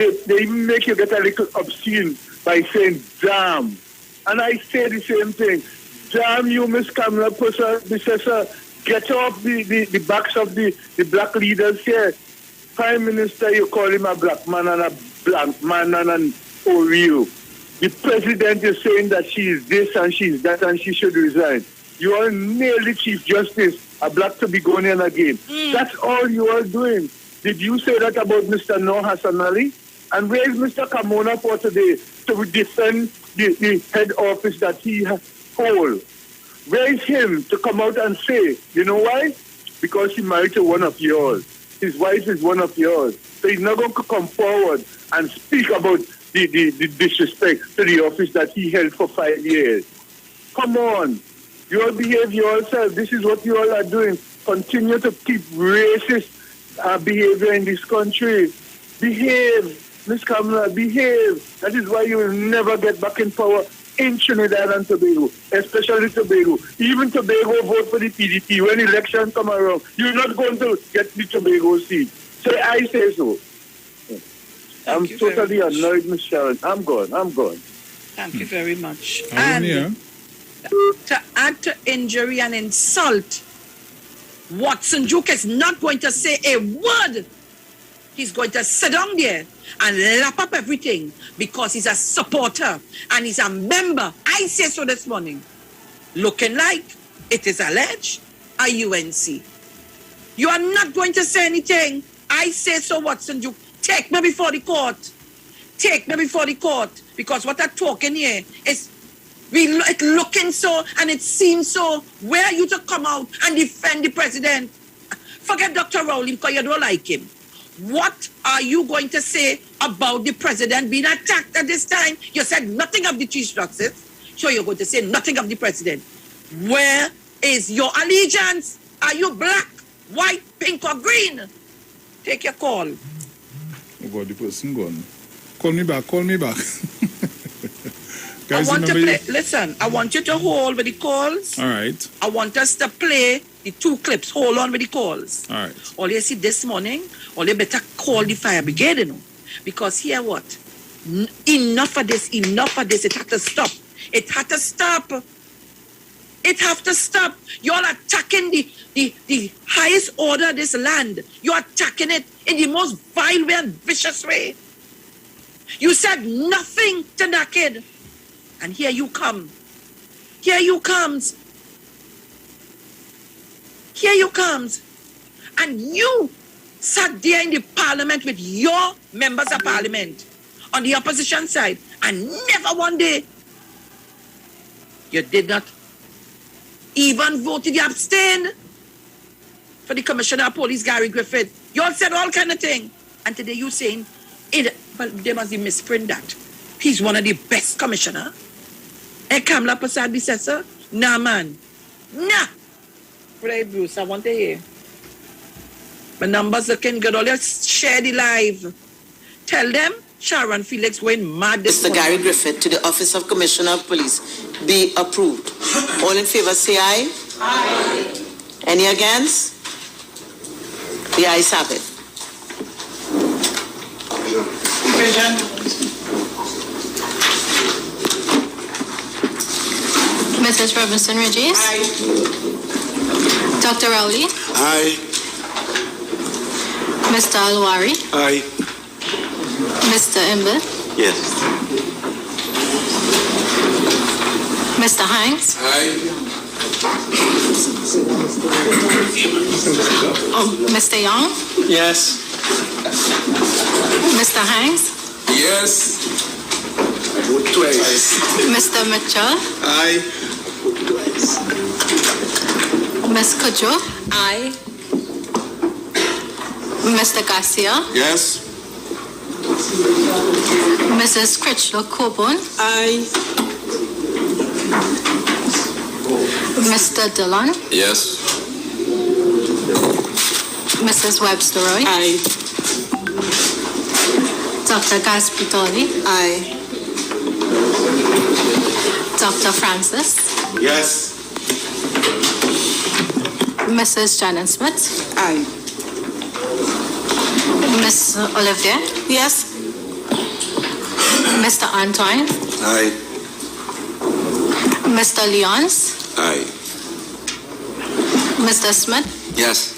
They even make you get a little obscene by saying damn. And I say the same thing. Damn you, Miss Kamala Professor, get off the backs of the black leaders here. Prime Minister, you call him a black man and a black man and an Oreo. The president is saying that she is this and she is that and she should resign. You all nail the Chief Justice, a black Tobagonian again. That's all you are doing. Did you say that about Mr. Noor Hassan Ali? And where is Mr. Kamona for today to defend the head office that he holds? Where is him to come out and say, you know why? Because he married to one of yours. His wife is one of yours. So he's not going to come forward and speak about the disrespect to the office that he held for 5 years. Come on. You all behave yourself. This is what you all are doing. Continue to keep racist behavior in this country. Behave. Miss Kamala, behave. That is why you will never get back in power in Trinidad and Tobago, especially Tobago. Even Tobago vote for the PDP. When election come around, you're not going to get the Tobago seat. Say, I say so. I'm totally annoyed, Miss Sharon. I'm gone. Thank you very much. And to add to injury and insult, Watson Duke is not going to say a word. He's going to sit down there and lap up everything because he's a supporter and he's a member. I say so this morning. Looking like it is alleged a UNC. You are not going to say anything. I say so, Watson Duke. Take me before the court. Take me before the court. Because what I'm talking here is it looking so and it seems so. Where are you to come out and defend the president? Forget Dr. Rowley because you don't like him. What are you going to say about the president being attacked at this time? You said nothing of the Chief Justice, so you're going to say nothing of the president. Where is your allegiance? Are you black, white, pink, or green? Take your call. Oh God, the person gone. Call me back. Guys, I want to play. Listen, I want you to hold with the calls. All right. I want us to play the 2 clips. Hold on with the calls. All right. All you see this morning, all you better call the fire brigade, you know. Because here what? Enough of this. It had to stop. It had to stop. It have to stop. You're attacking the highest order of this land. You're attacking it in the most vile way and vicious way. You said nothing to that kid. And here you come. Here you comes. And you sat there in the parliament with your members of parliament on the opposition side. And never one day you did not even vote. You abstained for the Commissioner of Police, Gary Griffith. You all said all kind of thing. And today you saying, well, they must misprint that. He's one of the best commissioner. And Kamala Prasad Bissessa? Nah, man. Nah. Right, Bruce, I want to hear. My numbers looking good. All you share the live. Tell them Sharon Felix going mad this Mr. Gary Griffith to the Office of Commissioner of Police be approved. All in favor say aye. Aye. Any against? The ayes have it. Mrs. Robinson Regis. Aye. Dr. Rowley. Aye. Mr. Alwari. Aye. Mr. Imber. Yes. Mr. Hanks. Aye. Mr. Young. Yes. Mr. Hanks. Yes. I vote twice. Mr. Mitchell. Aye. Ms. Kudjo. Aye. Mr. Garcia. Yes. Mrs. Critchlow Coburn. Aye. Mr. Dillon. Yes. Mrs. Webster Roy. Aye. Dr. Gaspitoli. Aye. Dr. Francis. Yes. Mrs. Janet Smith. Aye. Miss Olivier. Yes. Mr. Antoine, Aye. Mr. Leons, Aye. Mr. Smith, Yes.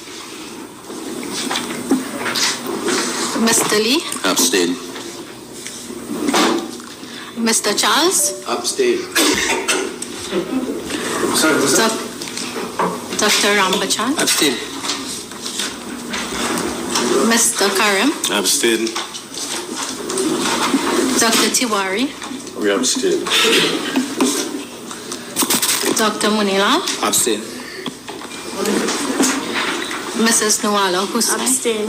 Mr. Lee, Abstain. Mr. Charles, Abstain. Dr. Rambachan, Abstain. Mr. Karim, Abstain. Dr. Tiwari, We abstain. Dr. Munila, Abstain. Mrs. Nuala Hussain, Abstain.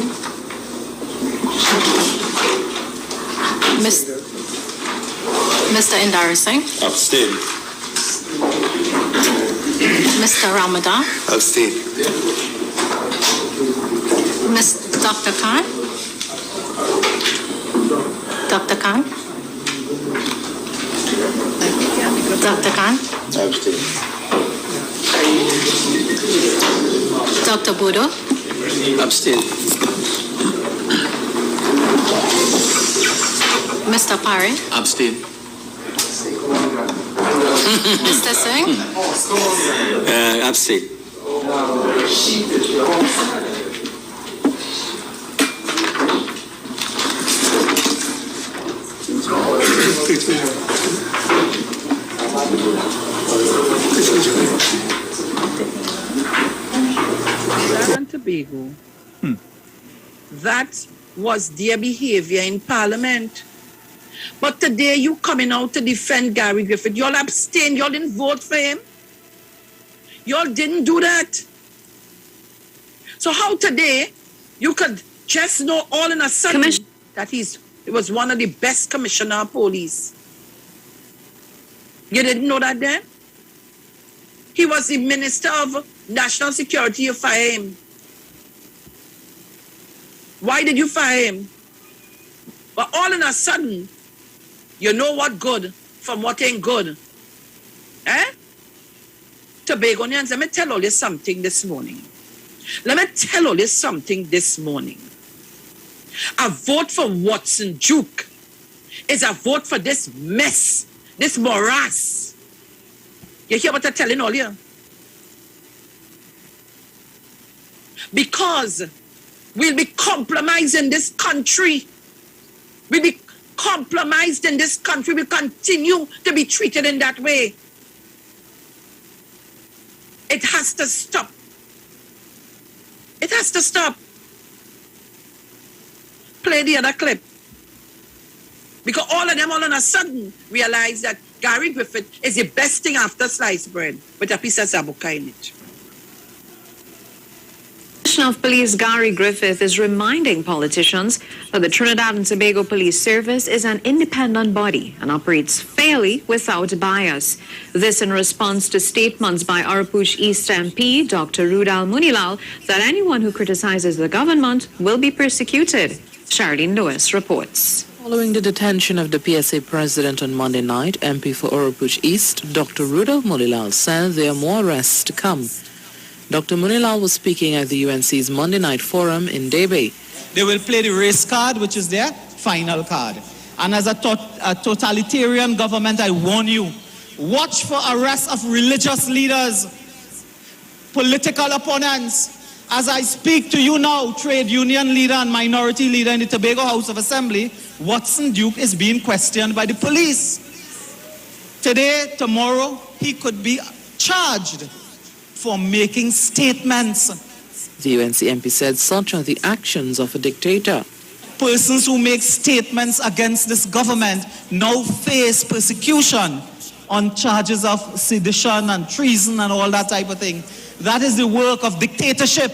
Mr. Indar Singh, Abstain. Mr. Ramadan, Abstain. Dr. Khan, Dr. Khan, Dr. Khan, Abstain. Dr. Budo, Abstain. Mr. Pare, Abstain. Mr. Singh, Abstain. and Tobago. That was their behavior in Parliament. But today you coming out to defend Gary Griffith. Y'all abstained. Y'all didn't vote for him. Y'all didn't do that. So how today you could just know all in a sudden that he was one of the best commissioner of police? You didn't know that then? He was the Minister of National Security. You fire him. Why did you fire him? But all in a sudden, you know what good from what ain't good. Eh? Tobagonians, let me tell all you something this morning. Let me tell all you something this morning. A vote for Watson Duke is a vote for this mess, this morass. You hear what I'm telling all you? Because we'll be compromised in this country. We'll be compromised in this country. We continue to be treated in that way. It has to stop. It has to stop. Play the other clip. Because all of them all of a sudden realize that Gary Griffith is the best thing after sliced bread with a piece of zabuka in it. Commissioner of Police Gary Griffith is reminding politicians that the Trinidad and Tobago Police Service is an independent body and operates fairly without bias. This in response to statements by Arapuch East MP Dr. Rudal Munilal that anyone who criticizes the government will be persecuted. Charlene Lewis reports. Following the detention of the PSA president on Monday night, MP for Arapuch East, Dr. Rudal Munilal said there are more arrests to come. Dr. Munilal was speaking at the UNC's Monday night forum in Debe. They will play the race card, which is their final card. And as a totalitarian government, I warn you, watch for arrests of religious leaders, political opponents. As I speak to you now, trade union leader and minority leader in the Tobago House of Assembly, Watson Duke is being questioned by the police. Today, tomorrow, he could be charged for making statements. The UNC MP said such are the actions of a dictator. Persons who make statements against this government now face persecution on charges of sedition and treason and all that type of thing. That is the work of dictatorship.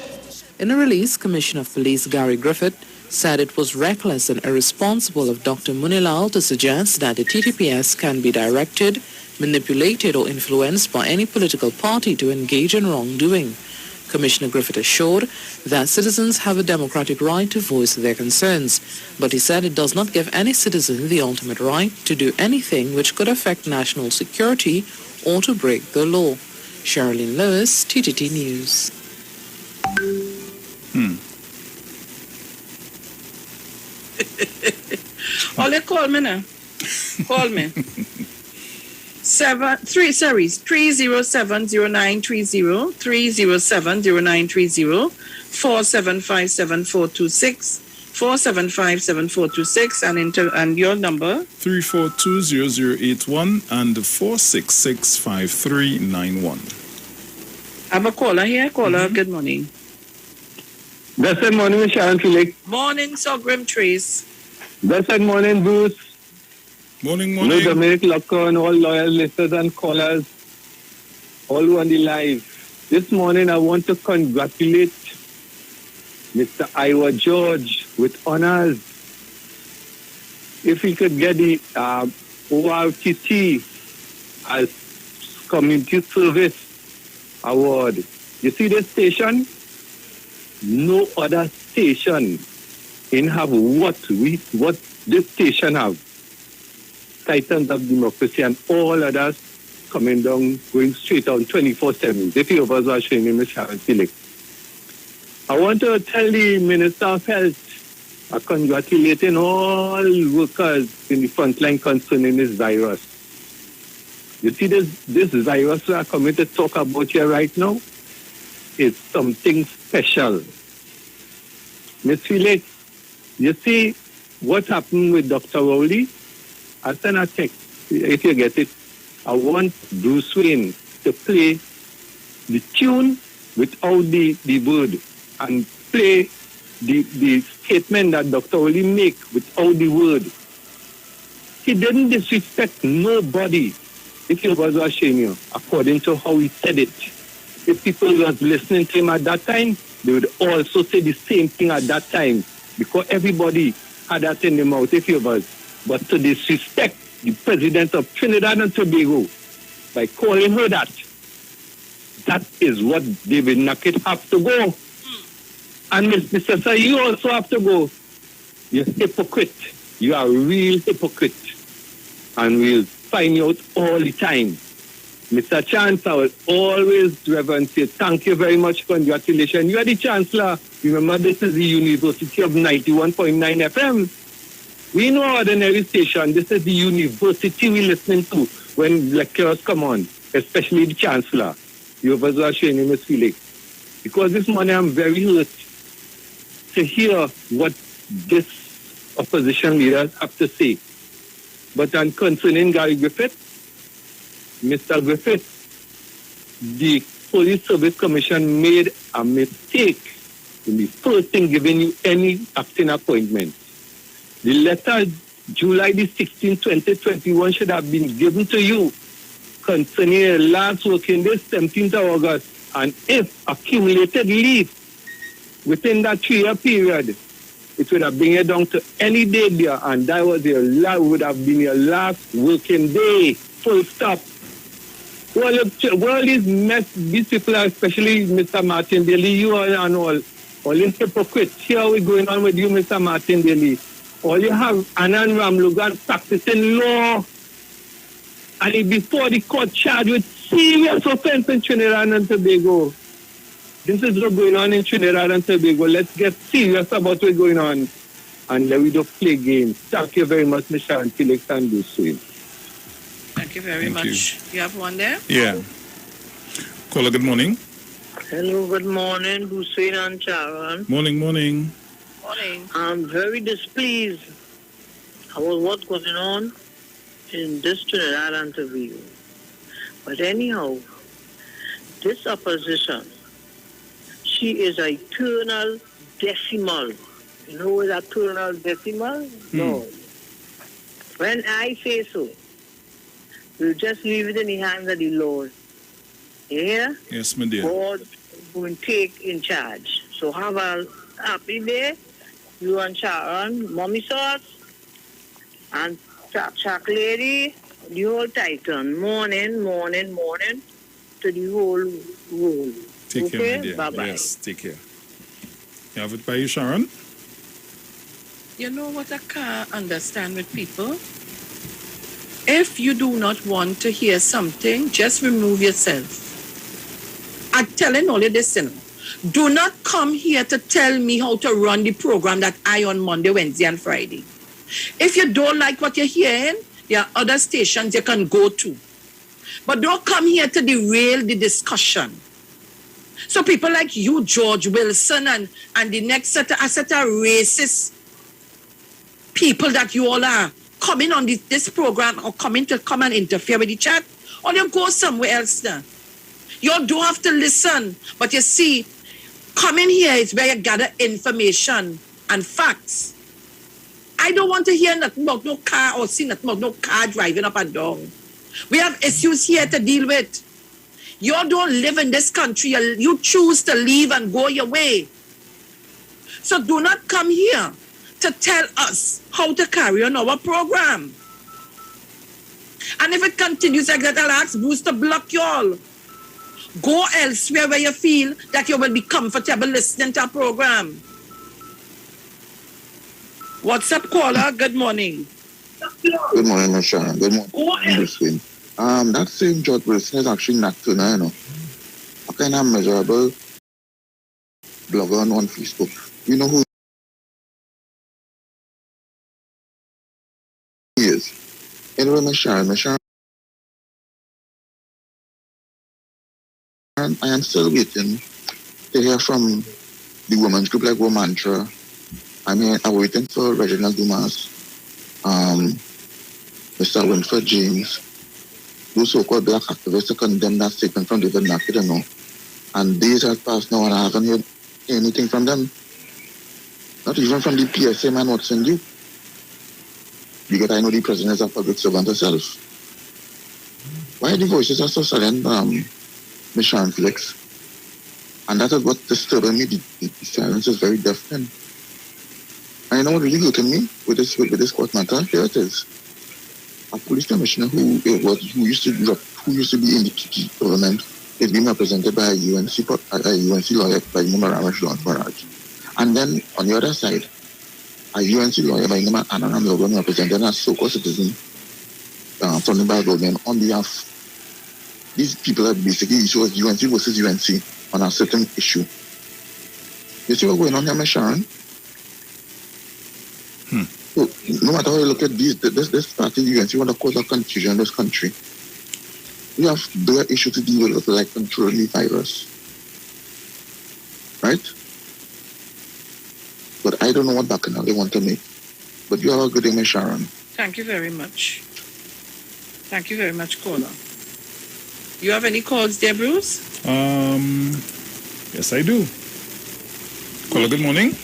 In a release, Commissioner of Police Gary Griffith said it was reckless and irresponsible of Dr. Munilal to suggest that the TTPS can be directed, manipulated or influenced by any political party to engage in wrongdoing. Commissioner Griffith assured that citizens have a democratic right to voice their concerns, but he said it does not give any citizen the ultimate right to do anything which could affect national security or to break the law. Sherilyn Lewis, TTT News. All they call me now. Call me. 307-0930, 307-0930, 475-7426, 475-7426, and your number? 342-0081 and 466-5391. I have a caller here. Caller, good morning. Good morning, Sharon, Felix. Morning, so Grim Trees. Good morning, Bruce. Morning. Hello, Dominic, Locker, and all loyal listeners and callers, all on the live. This morning, I want to congratulate Mr. IWER George with honors. If he could get the ORTT as Community Service Award. You see this station? No other station in have what this station have. Titans of democracy and all others coming down, going straight on 24/7. If you was watching him, Sharon, Felix. I want to tell the Minister of Health, congratulating all workers in the front line concerning this virus. You see this virus we are coming to talk about here right now is something special. Ms. Felix, you see what happened with Dr. Rowley? I send a text, if you get it. I want Bruce Wayne to play the tune without the word and play the statement that Dr. Rowley make without the word. He didn't disrespect nobody, if he was watching you, according to how he said it. If people was listening to him at that time, they would also say the same thing at that time, because everybody had that in their mouth, if you was. But to disrespect the president of Trinidad and Tobago by calling her that is what David Nackett have to go. And Mr. Sir, you also have to go. You're hypocrite. You are a real hypocrite. And we'll find you out all the time. Mr. Chancellor, I will always reverence you. Thank you very much. Congratulations. You are the Chancellor. Remember, this is the University of 91.9 FM. We know ordinary station. This is the university we listen to when lecturers come on, especially the Chancellor. You was showing him, Ms. Felix. Because this morning I'm very hurt to hear what this opposition leaders have to say. But on concerning Gary Griffith, Mr. Griffith, the Police Service Commission made a mistake in the first thing giving you any acting appointment. The letter July the 16th, 2021 should have been given to you concerning your last working day, 17th of August. And if accumulated leave within that 3-year period, it would have been you down to any day there, and that was would have been your last working day, full stop. Well, these people, especially Mr. Martin Daly, you and all these hypocrites. Here we going on with you, Mr. Martin Daly. All you have Anand Ramlugan practicing law, and he before the court charged with serious offense in Trinidad and Tobago. This is what's going on in Trinidad and Tobago. Let's get serious about what's going on, and let we don't play games. Thank you very much, Mr. Sharon, Felix, and Bruce Wayne. Thank you very much. You have one there? Yeah. Caller, good morning. Hello, good morning, Bruce Wayne and Sharon. Morning. Morning. I'm very displeased about what's going on in this Trinidad and Tobago. But anyhow, this opposition, she is a eternal decimal. You know what a eternal decimal? No. When I say so, we'll just leave it in the hands of the Lord. You hear? Yes, my dear. God will take in charge. So have a happy day. You and Sharon, Mommy Sauce, and Chuck Lady, the whole Titan. Morning to the whole world. Take care, my dear. Bye-bye. Yes, take care. You have it by you, Sharon? You know what I can't understand with people? If you do not want to hear something, just remove yourself. I'm telling all of this, you know. Do not come here to tell me how to run the program that I on Monday, Wednesday, and Friday. If you don't like what you're hearing, There are other stations you can go to. But don't come here to derail the discussion. So people like you, George Wilson, and the next set of racist people that you all are coming on this program or come and interfere with the chat, or you go somewhere else now. You don't have to listen. But you see, coming here is where you gather information and facts. I don't want to hear nothing about no car or see nothing about no car driving up and down. We have issues here to deal with. You don't live in this country. You choose to leave and go your way. So do not come here to tell us how to carry on our program. And if it continues like that, I'll ask Bruce to block you all. Go elsewhere where you feel that you will be comfortable listening to our program. What's up, caller? Good morning. Good morning, Ms. Sharon. Good morning. That same George Wilson is actually not to know, you know. A kind of miserable blogger on Facebook. You know who he is? Anyway, Ms. Sharon, I am still waiting to hear from the women's group like Romain. I'm waiting for Reginald Dumas, Mr. Winfred James, those so-called black activists to condemn that statement from David Nackett, you know. And days have passed now and I haven't heard anything from them. Not even from the PSA man Watson Duke. Because I know the president is a public servant herself. Why the voices are so silent, Ms. Sharon Felix? And that is what disturbing me. The silence is very deafening. And you know what really got to me with this court matter? Here it is. A police commissioner who used to be in the TT government is being represented by a UNC lawyer by the name of Ramesh. And then on the other side, a UNC lawyer by the name of Anna Logan represented a so-called citizen from the Bar Romain on behalf. These people are basically issues UNC versus UNC on a certain issue. You see what's going on here, Ms. Sharon? So, no matter how you look at this party, you want to cause a confusion in this country. We have bigger issue to deal with, like controlling the virus. Right? But I don't know what bacchanal they want to make. But you have a good day, Ms. Sharon. Thank you very much. Thank you very much, caller. You have any calls there, Bruce? Yes, I do. Caller, good morning.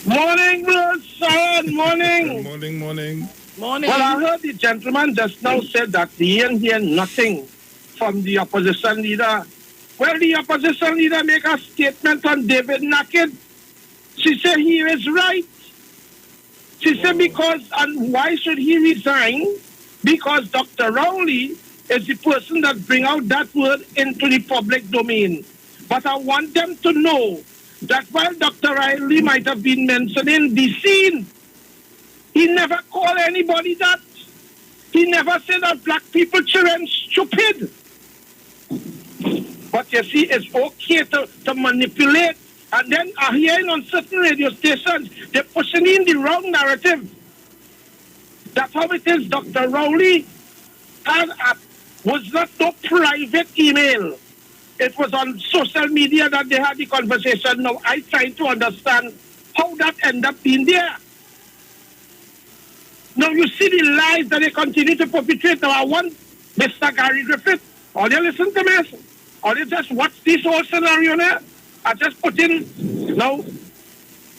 Morning, Bruce. Sharon, morning. Morning. Morning. Well, I heard the gentleman just now said that he didn't hear nothing from the opposition leader. Well, the opposition leader make a statement on David Nackett. She said he is right. She said and why should he resign? Because Dr. Rowley is the person that bring out that word into the public domain. But I want them to know that while Dr. Riley might have been mentioning the scene, he never called anybody that. He never said that black people children stupid. But you see, it's okay to manipulate. And then hearing on certain radio stations, they're pushing in the wrong narrative. That's how it is. Dr. Rowley was not no private email. It was on social media that they had the conversation. Now, I try to understand how that ended up being there. Now, you see the lies that they continue to perpetrate. Now, I want Mr. Gary Griffith, or they listen to me, or they just watch this whole scenario there. I just put in, now,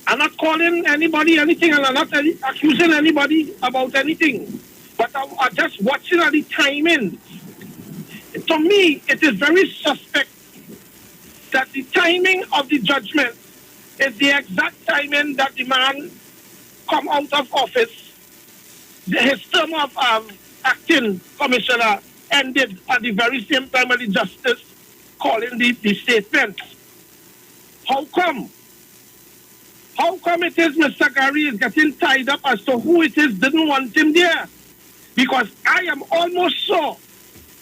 I'm not calling anybody anything, and I'm not accusing anybody about anything. But I'm just watching at the timing. To me, it is very suspect that the timing of the judgment is the exact timing that the man come out of office. His term of acting commissioner ended at the very same time when the justice calling the statement. How come? How come it is Mr. Gary is getting tied up as to who it is didn't want him there? Because I am almost sure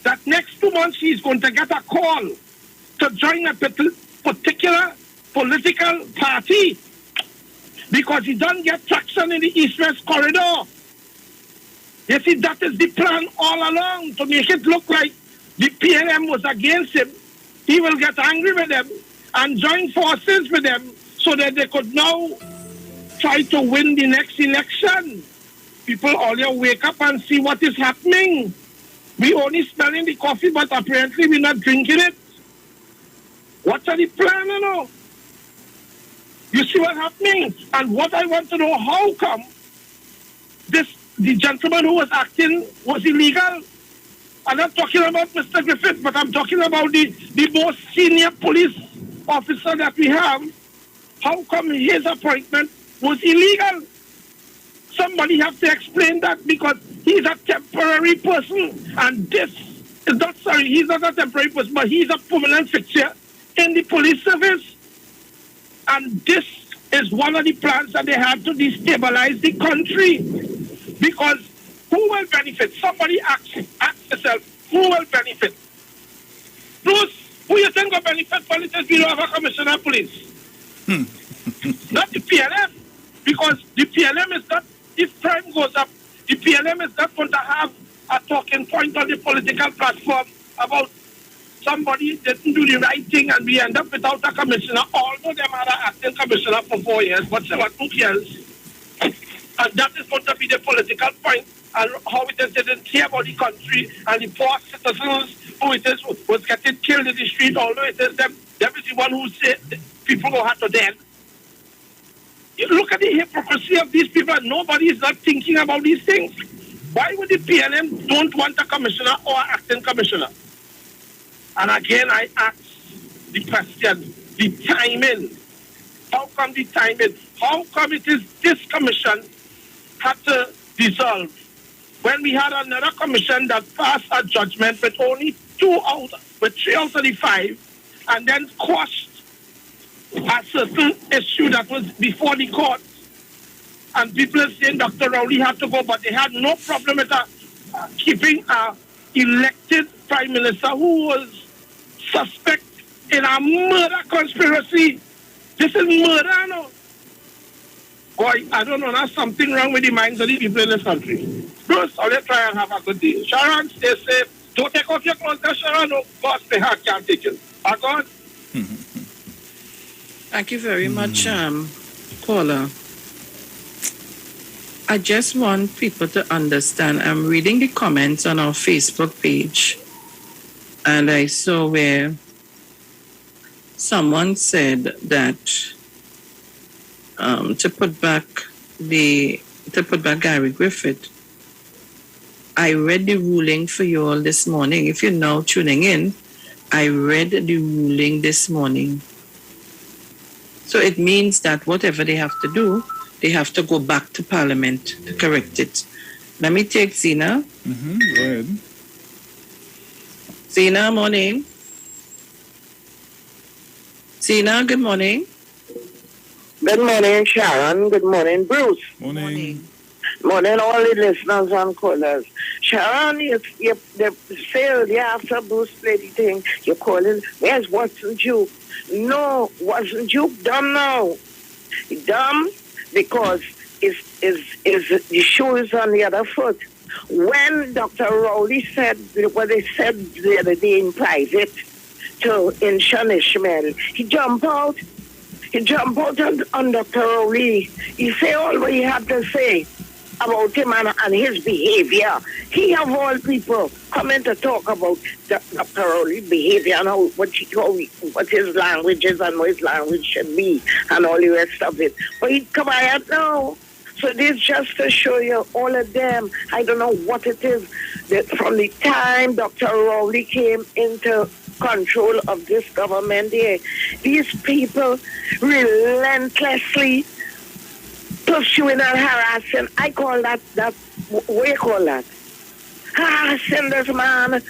that next 2 months he's going to get a call to join a particular political party because he doesn't get traction in the East-West corridor. You see, that is the plan all along, to make it look like the PLM was against him. He will get angry with them and join forces with them so that they could now try to win the next election. People all wake up and see what is happening. We only smelling the coffee, but apparently we're not drinking it. What's the plan, you know? You see what's happening? And what I want to know, how come the gentleman who was acting was illegal? I'm not talking about Mr. Griffith, but I'm talking about the most senior police officer that we have. How come his appointment was illegal? Somebody have to explain that, because he's a temporary person, and this is not, sorry, he's not a temporary person, but he's a permanent fixture in the police service. And this is one of the plans that they had to destabilize the country. Because who will benefit? Somebody ask yourself, who will benefit? Those who you think will benefit, but it is we don't have a commissioner of police. Not the PLM, because the PLM is not, if crime goes up, the PLM is not going to have a talking point on the political platform about somebody didn't do the right thing and we end up without a commissioner, although them had an acting commissioner for 4 years, but say what, who cares? And that is going to be the political point, and how it is they didn't care about the country and the poor citizens who it is was getting killed in the street, although it is them is the one who said people go hard to death. You look at the hypocrisy of these people, and nobody is not thinking about these things. Why would the PLM don't want a commissioner or acting commissioner? And again, I ask the question, the timing. How come the timing? How come it is this commission had to dissolve when we had another commission that passed a judgment with only 3 out of the 5, and then quashed a certain issue that was before the court? And people are saying Dr. Rowley had to go, but they had no problem with keeping an elected prime minister who was suspect in a murder conspiracy. This is murder, no? Boy, I don't know, there's something wrong with the minds of the people in this country. Bruce, I'll try and have a good day. Sharon, stay safe. Don't take off your clothes there, Sharon. No, boss, my heart can't take it. Are gone? Thank you very much, caller. I just want people to understand. I'm reading the comments on our Facebook page, and I saw where someone said that to put back Gary Griffith. I read the ruling for you all this morning. If you're now tuning in, I read the ruling this morning. So it means that whatever they have to do, they have to go back to Parliament to correct it. Let me take Zina. Go ahead. Zina, morning. Zina, good morning. Good morning, Sharon. Good morning, Bruce. Morning. Morning, all the listeners and callers. Sharon, you failed after Bruce played the thing. You're calling, where's Watson Duke? No, Watson Duke dumb now. Dumb because the shoe is on the other foot. When Dr. Rowley said what they said the other day in private in Sean Ishmael, he jumped out. He jumped out on Dr. Rowley. He said all what he had to say about him and his behavior. He of all people coming to talk about Dr. Rowley's behavior and what his language is and what his language should be and all the rest of it. But he come out now. So this just to show you all of them. I don't know what it is that from the time Dr. Rowley came into control of this government here, these people relentlessly pursuing and harassing. I call that what do you call that? Harassing this man.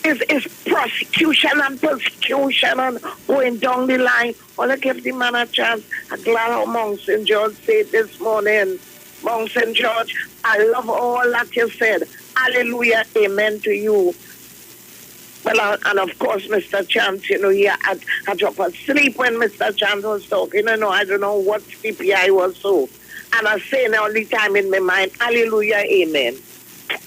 It's prosecution and persecution and going down the line. I want to give the man a chance. I'm glad how Mount St. George said this morning. Mount St. George, I love all that you said. Hallelujah, amen to you. Well, and of course, Mr. Chance, I dropped asleep when Mr. Chance was talking. I don't know what CPI was so. And I say now all the time in my mind, hallelujah, amen.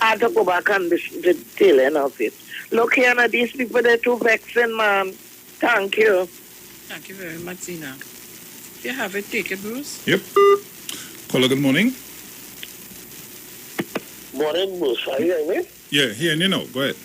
I have to go back and listen to the tail end of it. Look here, now these people, they're too vexing, man. Thank you. Thank you very much, Zina. If you have it, take it, Bruce. Yep. Caller, good morning. Morning, Bruce. Are you hearing me? Yeah, hearing you now. Go ahead.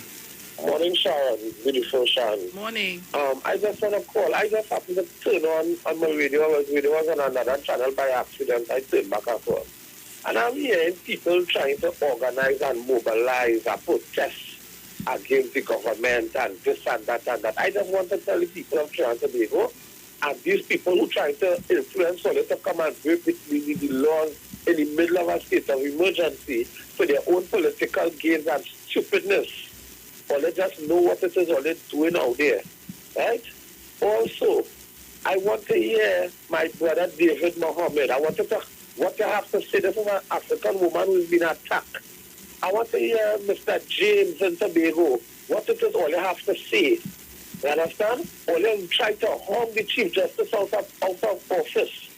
Morning, Sharon. Beautiful Sharon. Morning. I just want to call. I just happened to turn on my radio. Radio was on another channel by accident. I turned back and forth. And I'm hearing people trying to organize and mobilize and protest against the government and this and that and that. I just want to tell the people of Trinidad and Tobago and these people who trying to influence or to come and break the laws in the middle of a state of emergency for their own political gains and stupidness. Or they just know what it is all they're doing out there. Right? Also, I want to hear my brother David Mohammed. I want to talk what you have to say. This is an African woman who's been attacked. I want to hear Mr. James in Tobago. What it is all you have to say. You understand? Or you try to harm the Chief Justice out of office.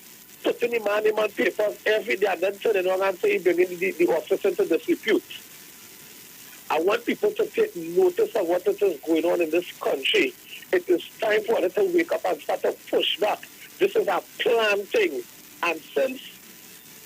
Putting him on papers every day and then turning around and say bringing the office into disrepute. I want people to take notice of what it is going on in this country. It is time for them to wake up and start to push back. This is a planned thing. And since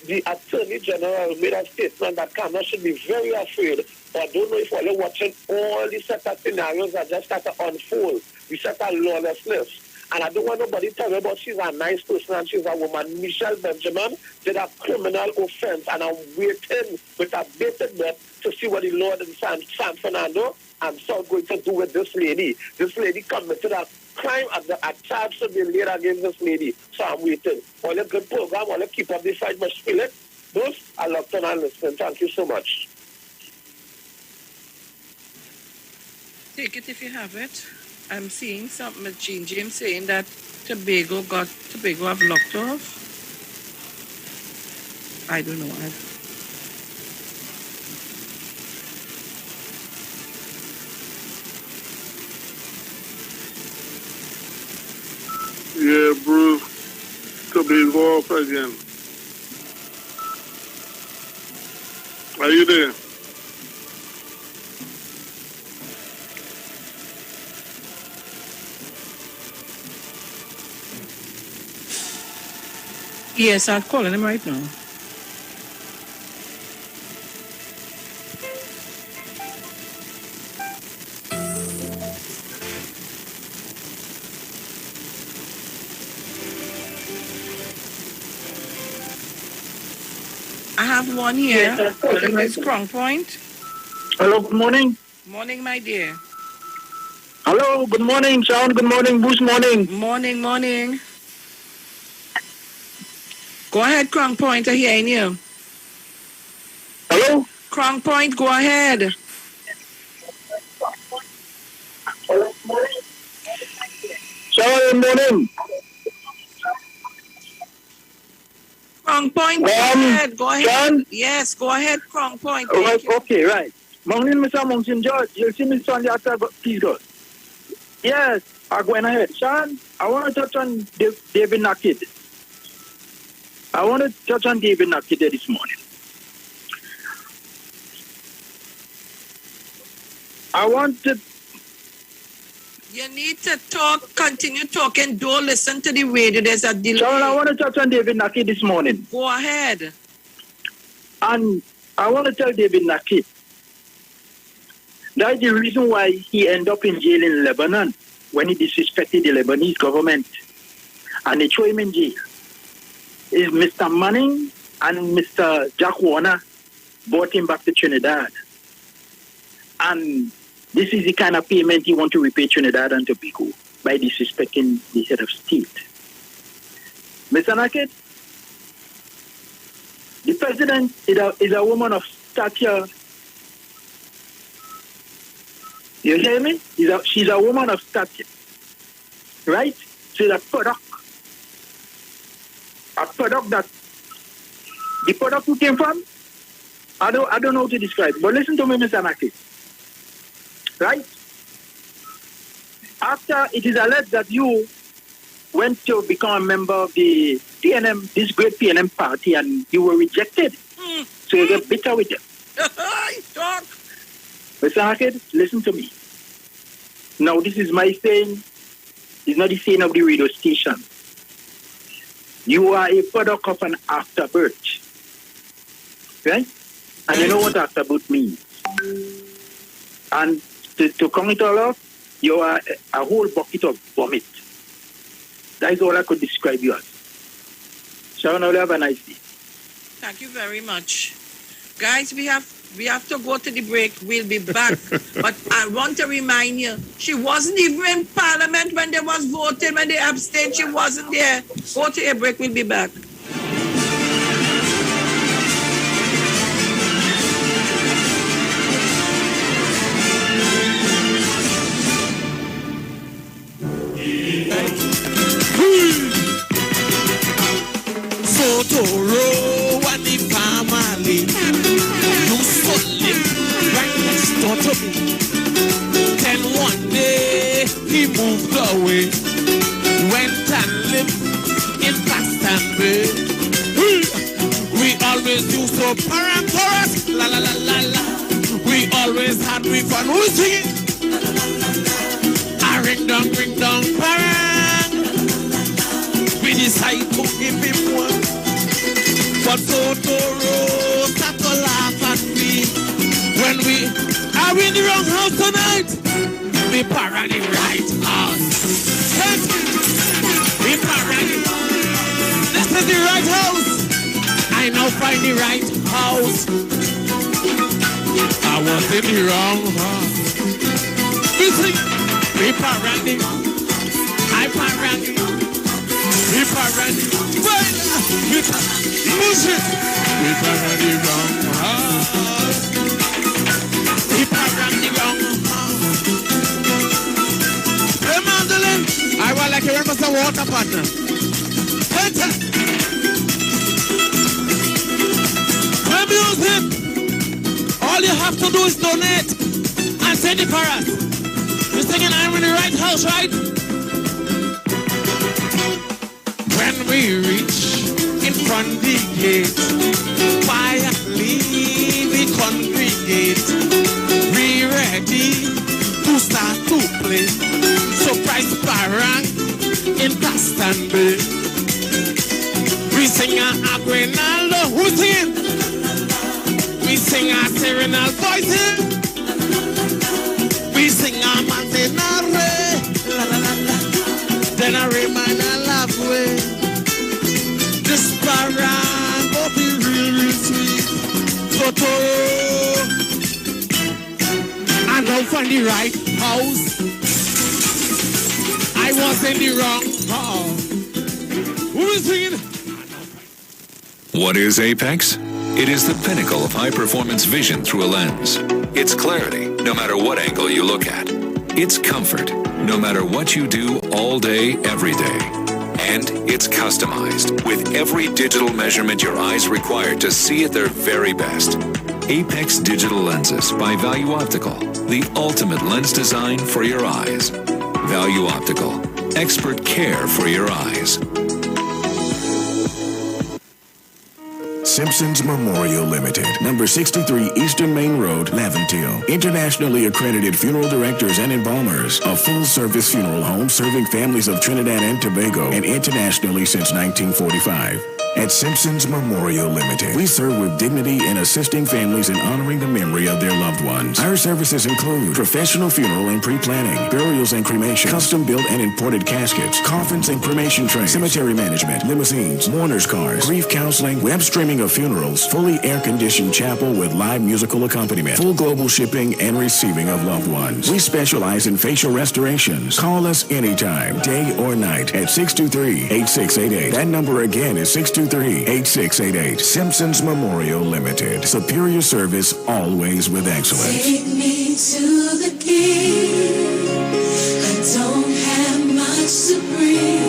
the Attorney General made a statement that Canada should be very afraid, or I don't know if we're watching all these set of scenarios that just start to unfold, the set of lawlessness. And I don't want nobody to tell me about she's a nice person and she's a woman. Michelle Benjamin did a criminal offense, and I'm waiting with a bated breath to see what the Lord in San Fernando and South going to do with this lady. This lady committed a crime, a charge should be laid against this lady. So I'm waiting. All a good program, all a keep up the fight, my spirit. Those are locked on and listening. Thank you so much. Take it if you have it. I'm seeing something with Jean James saying that Tobago have locked off. I don't know. Yeah, Bruce, Tobago off again. Are you there? Yes, I'm calling him right now. I have one here. It's Crown Point. Hello, good morning. Morning, my dear. Hello, good morning, Sharon. Good morning, Bruce. Morning. Morning. Go ahead, Crown Point. I'm hearing you. Hello? Crown Point, go ahead. Sharon, morning. Crown Point, go ahead. Go ahead. John? Yes, go ahead, Crown Point. Right, okay, right. Morning, Mr. Monson George. You'll see me Sunday after, please go. Yes, I'm going ahead. Sharon, I want to touch on David Naked. I want to touch on David Naked this morning. I want to... You need to talk, continue talking. Don't listen to the radio. There's a delay. Sharon, I want to touch on David Naked this morning. Go ahead. And I want to tell David Naked that's the reason why he ended up in jail in Lebanon when he disrespected the Lebanese government. And they threw him in jail. Is Mr. Manning and Mr. Jack Warner brought him back to Trinidad. And this is the kind of payment he wants to repay Trinidad and Tobago by disrespecting the head of state. Mr. Naked, the president is a woman of stature. You hear me? She's a woman of stature. Right? She's a product. A product that the product who came from, I don't know how to describe it, but listen to me, Mr. Naked. Right? After it is alleged that you went to become a member of the PNM, this great PNM party, and you were rejected. So you get bitter with it. Talk. Mr. Hackett, listen to me. Now, this is my saying. It's not the saying of the radio station. You are a product of an afterbirth. Right? And you know what afterbirth means. And to come it all off, you are a whole bucket of vomit. That is all I could describe you as. Sharon, I'll have a nice day. Thank you very much. Guys, we have to go to the break. We'll be back. But I want to remind you, she wasn't even in Parliament when they was voting. When they abstained, she wasn't there. Go to a break. We'll be back. Photo row and the family used to live right next door to me. Then one day he moved away, went and lived in Glastonbury. We always used to parantoras, la la la la la. We always had we fun. Who's singing? I ring dong, parang. We decide to give him one. But Totoro start to laugh at me when we are in the wrong house tonight. We parang the right house. We parang. This is the right house. I now find the right house. I was in the wrong house. We sing. We parang. I parang. We parang. We parang. Music. We parang the wrong house. We parang the wrong house. Hey, Mandolin. I want like a represent water partner. Enter. Play music. All you have to do is donate and send it for us. You're thinking I'm in the right house, right? When we reach in front the gate, quietly we congregate. We ready to start to play. Surprise parang in Glastonbury. We sing a Aguinaldo, who's singing? We sing a Serenal voices. We sing a Mantenare, la la la la. Then I remind a love way. This parang of the really sweet Totoro. I now find the right house. I was in the wrong house. Who is singing? What is Apex? It is the pinnacle of high-performance vision through a lens. It's clarity, no matter what angle you look at. It's comfort, no matter what you do all day, every day. And it's customized with every digital measurement your eyes require to see at their very best. Apex Digital Lenses by Value Optical, the ultimate lens design for your eyes. Value Optical, expert care for your eyes. Simpsons Memorial Limited, number 63 Eastern Main Road, Laventille. Internationally accredited funeral directors and embalmers. A full-service funeral home serving families of Trinidad and Tobago and internationally since 1945. At Simpsons Memorial Limited, we serve with dignity in assisting families in honoring the memory of their loved ones. Our services include professional funeral and pre-planning, burials and cremation, custom-built and imported caskets, coffins and cremation trays, cemetery management, limousines, mourners cars, grief counseling, web streaming of funerals, fully air-conditioned chapel with live musical accompaniment, full global shipping and receiving of loved ones. We specialize in facial restorations. Call us anytime, day or night, at 623-8688. That number again is 623-8688. Simpsons Memorial Limited. Superior service, always with excellence. Take me to the king. I don't have much to bring.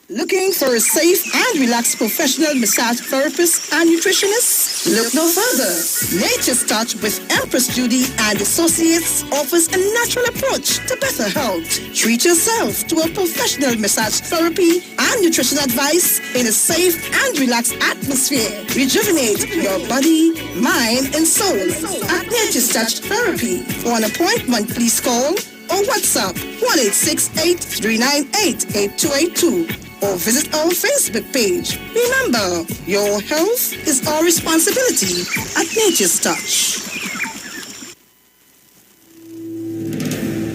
Looking for a safe and relaxed professional massage therapist and nutritionist? Look no further. Nature's Touch with Empress Judy and Associates offers a natural approach to better health. Treat yourself to a professional massage therapy and nutrition advice in a safe and relaxed atmosphere. Rejuvenate your body, mind, and soul at Nature's Touch Therapy. For an appointment, please call or WhatsApp 1-868-398-8282 or visit our Facebook page. Remember, your health is our responsibility at Nature's Touch.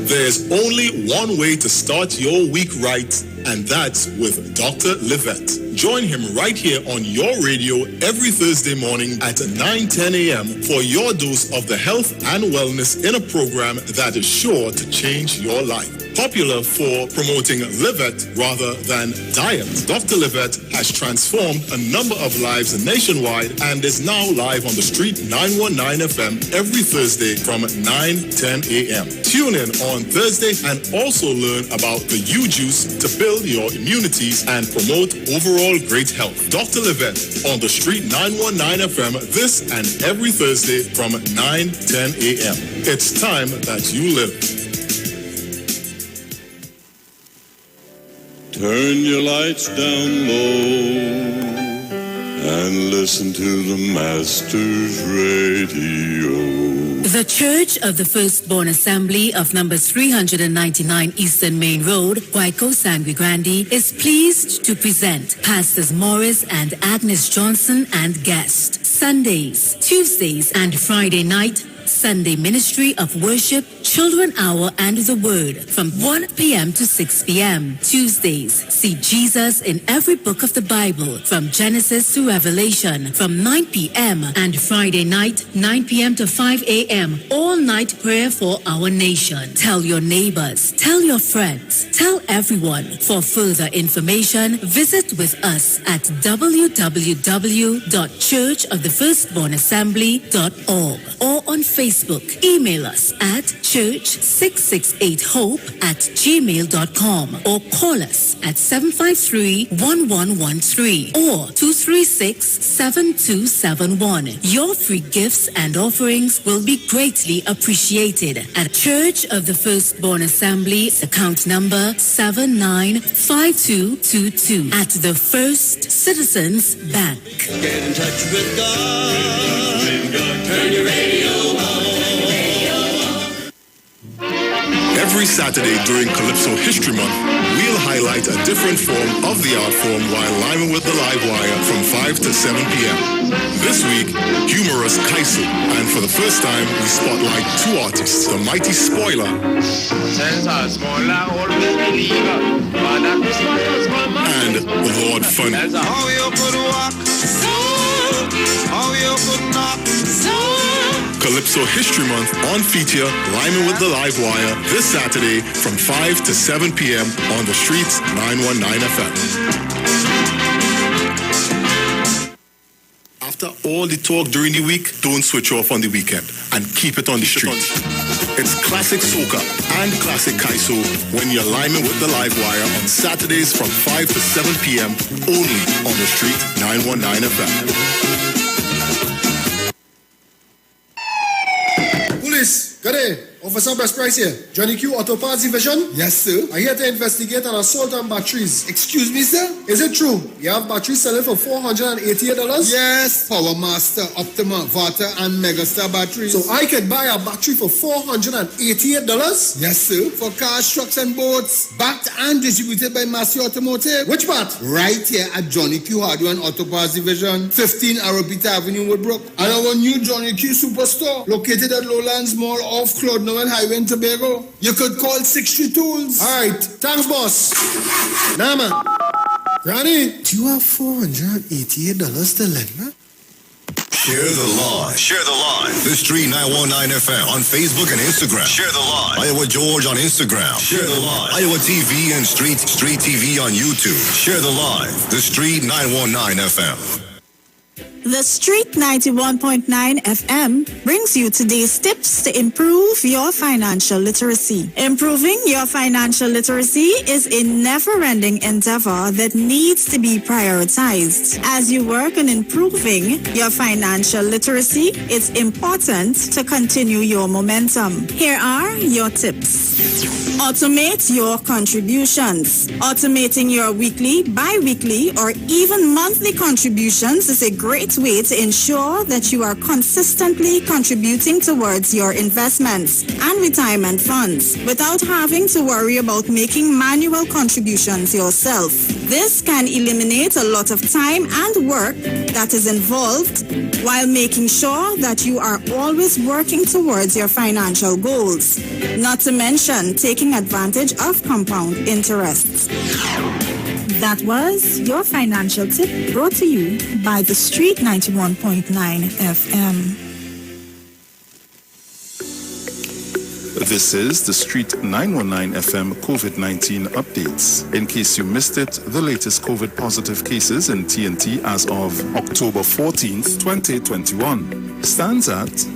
There's only one way to start your week right, and that's with Dr. Livette. Join him right here on your radio every Thursday morning at 9:10 a.m. for your dose of the health and wellness in a program that is sure to change your life. Popular for promoting Livette rather than diet, Dr. Livette has transformed a number of lives nationwide and is now live on the Street 919 FM every Thursday from 9:10 a.m. Tune in on Thursday and also learn about the U-Juice to build your immunities and promote overall great health. Dr. Livette on the Street 919 FM this and every Thursday from 9:10 a.m. It's time that you live. Turn your lights down low and listen to the Master's Radio. The Church of the Firstborn Assembly of numbers 399 Eastern Main Road, Waiko Sangre Grande, is pleased to present Pastors Morris and Agnes Johnson and guest. Sundays, Tuesdays, and Friday night, Sunday Ministry of Worship, Children Hour, and the Word from 1 p.m. to 6 p.m. Tuesdays, see Jesus in every book of the Bible from Genesis to Revelation from 9 p.m. and Friday night, 9 p.m. to 5 a.m. All night prayer for our nation. Tell your neighbors, tell your friends, tell everyone. For further information, visit with us at www.churchofthefirstbornassembly.org or on Facebook. Email us at church668hope@gmail.com or call us at 753-1113 or 236-7271. Your free gifts and offerings will be greatly appreciated at Church of the Firstborn Assembly, account number 795222 at the First Citizens Bank. Get in touch with God. Turn your radio on. Every Saturday during Calypso History Month, we'll highlight a different form of the art form while liming with the live wire from 5 to 7 p.m. This week, humorous Kaisu. And for the first time, we spotlight two artists, the mighty Spoiler and Lord Funny. How you could walk, how you could knock, Calypso History Month on feature Rhyming with the Live Wire this Saturday from 5 to 7 p.m. on the Streets 919 FM. After all the talk during the week, don't switch off on the weekend and keep it on the street. It's classic soca and classic kaiso when you're liming with the live wire on Saturdays from 5 to 7 p.m. only on the Street 919 FM. Police, good day. Officer Best Price here. Johnny Q Auto Parts Division? Yes, sir. I'm here to investigate an assault on batteries. Excuse me, sir? Is it true? You have batteries selling for $488? Yes, Power Master, Optima, Vata, and Megastar batteries. So I can buy a battery for $488? Yes, sir. For cars, trucks, and boats. Backed and distributed by Massey Automotive. Which part? Right here at Johnny Q Hardware and Auto Parts Division, 15 Arrowbita Avenue, Woodbrook. And our new Johnny Q Superstore, located at Lowlands Mall off Claude Noel Highway in Tobago. You could call 63 Tools. All right. Thanks, boss. Nah, man. Ronnie, do you have $488 to lend, man? Share the line. Share the line. The Street 919 FM on Facebook and Instagram. Share the line. Iowa George on Instagram. Share the line. Iowa TV and Street TV on YouTube. Share the line. The Street 919 FM. The Street 91.9 FM brings you today's tips to improve your financial literacy. Improving your financial literacy is a never-ending endeavor that needs to be prioritized. As you work on improving your financial literacy, it's important to continue your momentum. Here are your tips. Automate your contributions. Automating your weekly, bi-weekly, or even monthly contributions is a great way to ensure that you are consistently contributing towards your investments and retirement funds without having to worry about making manual contributions yourself. This can eliminate a lot of time and work that is involved while making sure that you are always working towards your financial goals, not to mention taking advantage of compound interests. That was your financial tip brought to you by the Street 91.9 FM. This is the Street 919 FM COVID-19 updates. In case you missed it, the latest COVID positive cases in TNT as of October 14th, 2021 stands at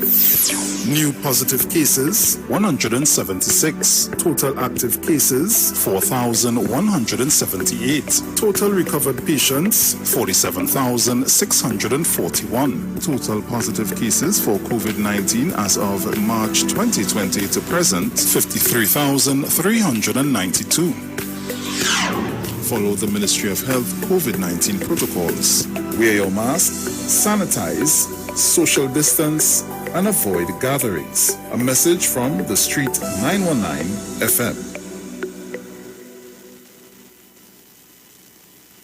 new positive cases 176, total active cases 4,178, total recovered patients 47,641, total positive cases for COVID-19 as of March 2020 to present 53,392. Follow the Ministry of Health COVID-19 protocols. Wear your mask, sanitize, social distance, and avoid gatherings. A message from the Street 919 FM.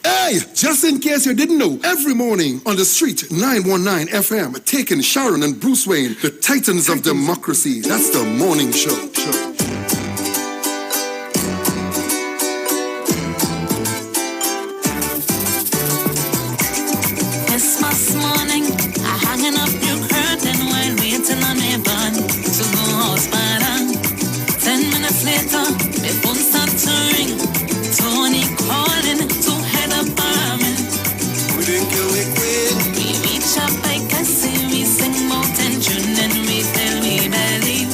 Hey, just in case you didn't know, every morning on the Street 919 FM, taking Sharon and Bruce Wayne, the titans of democracy. That's the morning show. Christmas morning, I hanging up your curtain while waiting on a bun to go house party. 10 minutes later, the phone starts to ring. Tony calling to head apartment. We reach up, I can see we sing mountain tune and we tell we belly.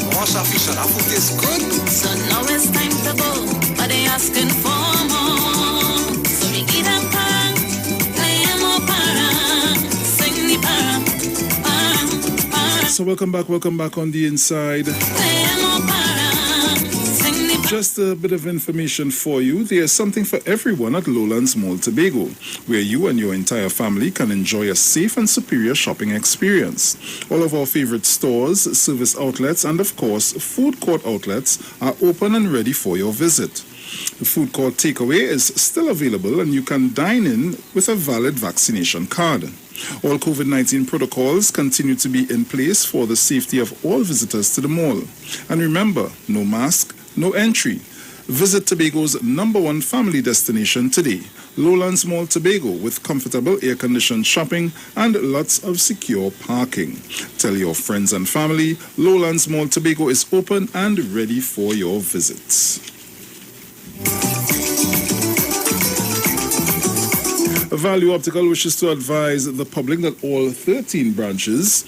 So now it's time to go, but they asking for more. So we get up, play more para, sing the para. So welcome back on the inside. Just a bit of information for you. There's something for everyone at Lowlands Mall Tobago, where you and your entire family can enjoy a safe and superior shopping experience. All of our favorite stores, service outlets, and of course, food court outlets are open and ready for your visit. The food court takeaway is still available and you can dine in with a valid vaccination card. All COVID-19 protocols continue to be in place for the safety of all visitors to the mall. And remember, no mask, no entry. Visit Tobago's #1 family destination today, Lowlands Mall Tobago, with comfortable air-conditioned shopping and lots of secure parking. Tell your friends and family, Lowlands Mall Tobago is open and ready for your visits. Value Optical wishes to advise the public that all 13 branches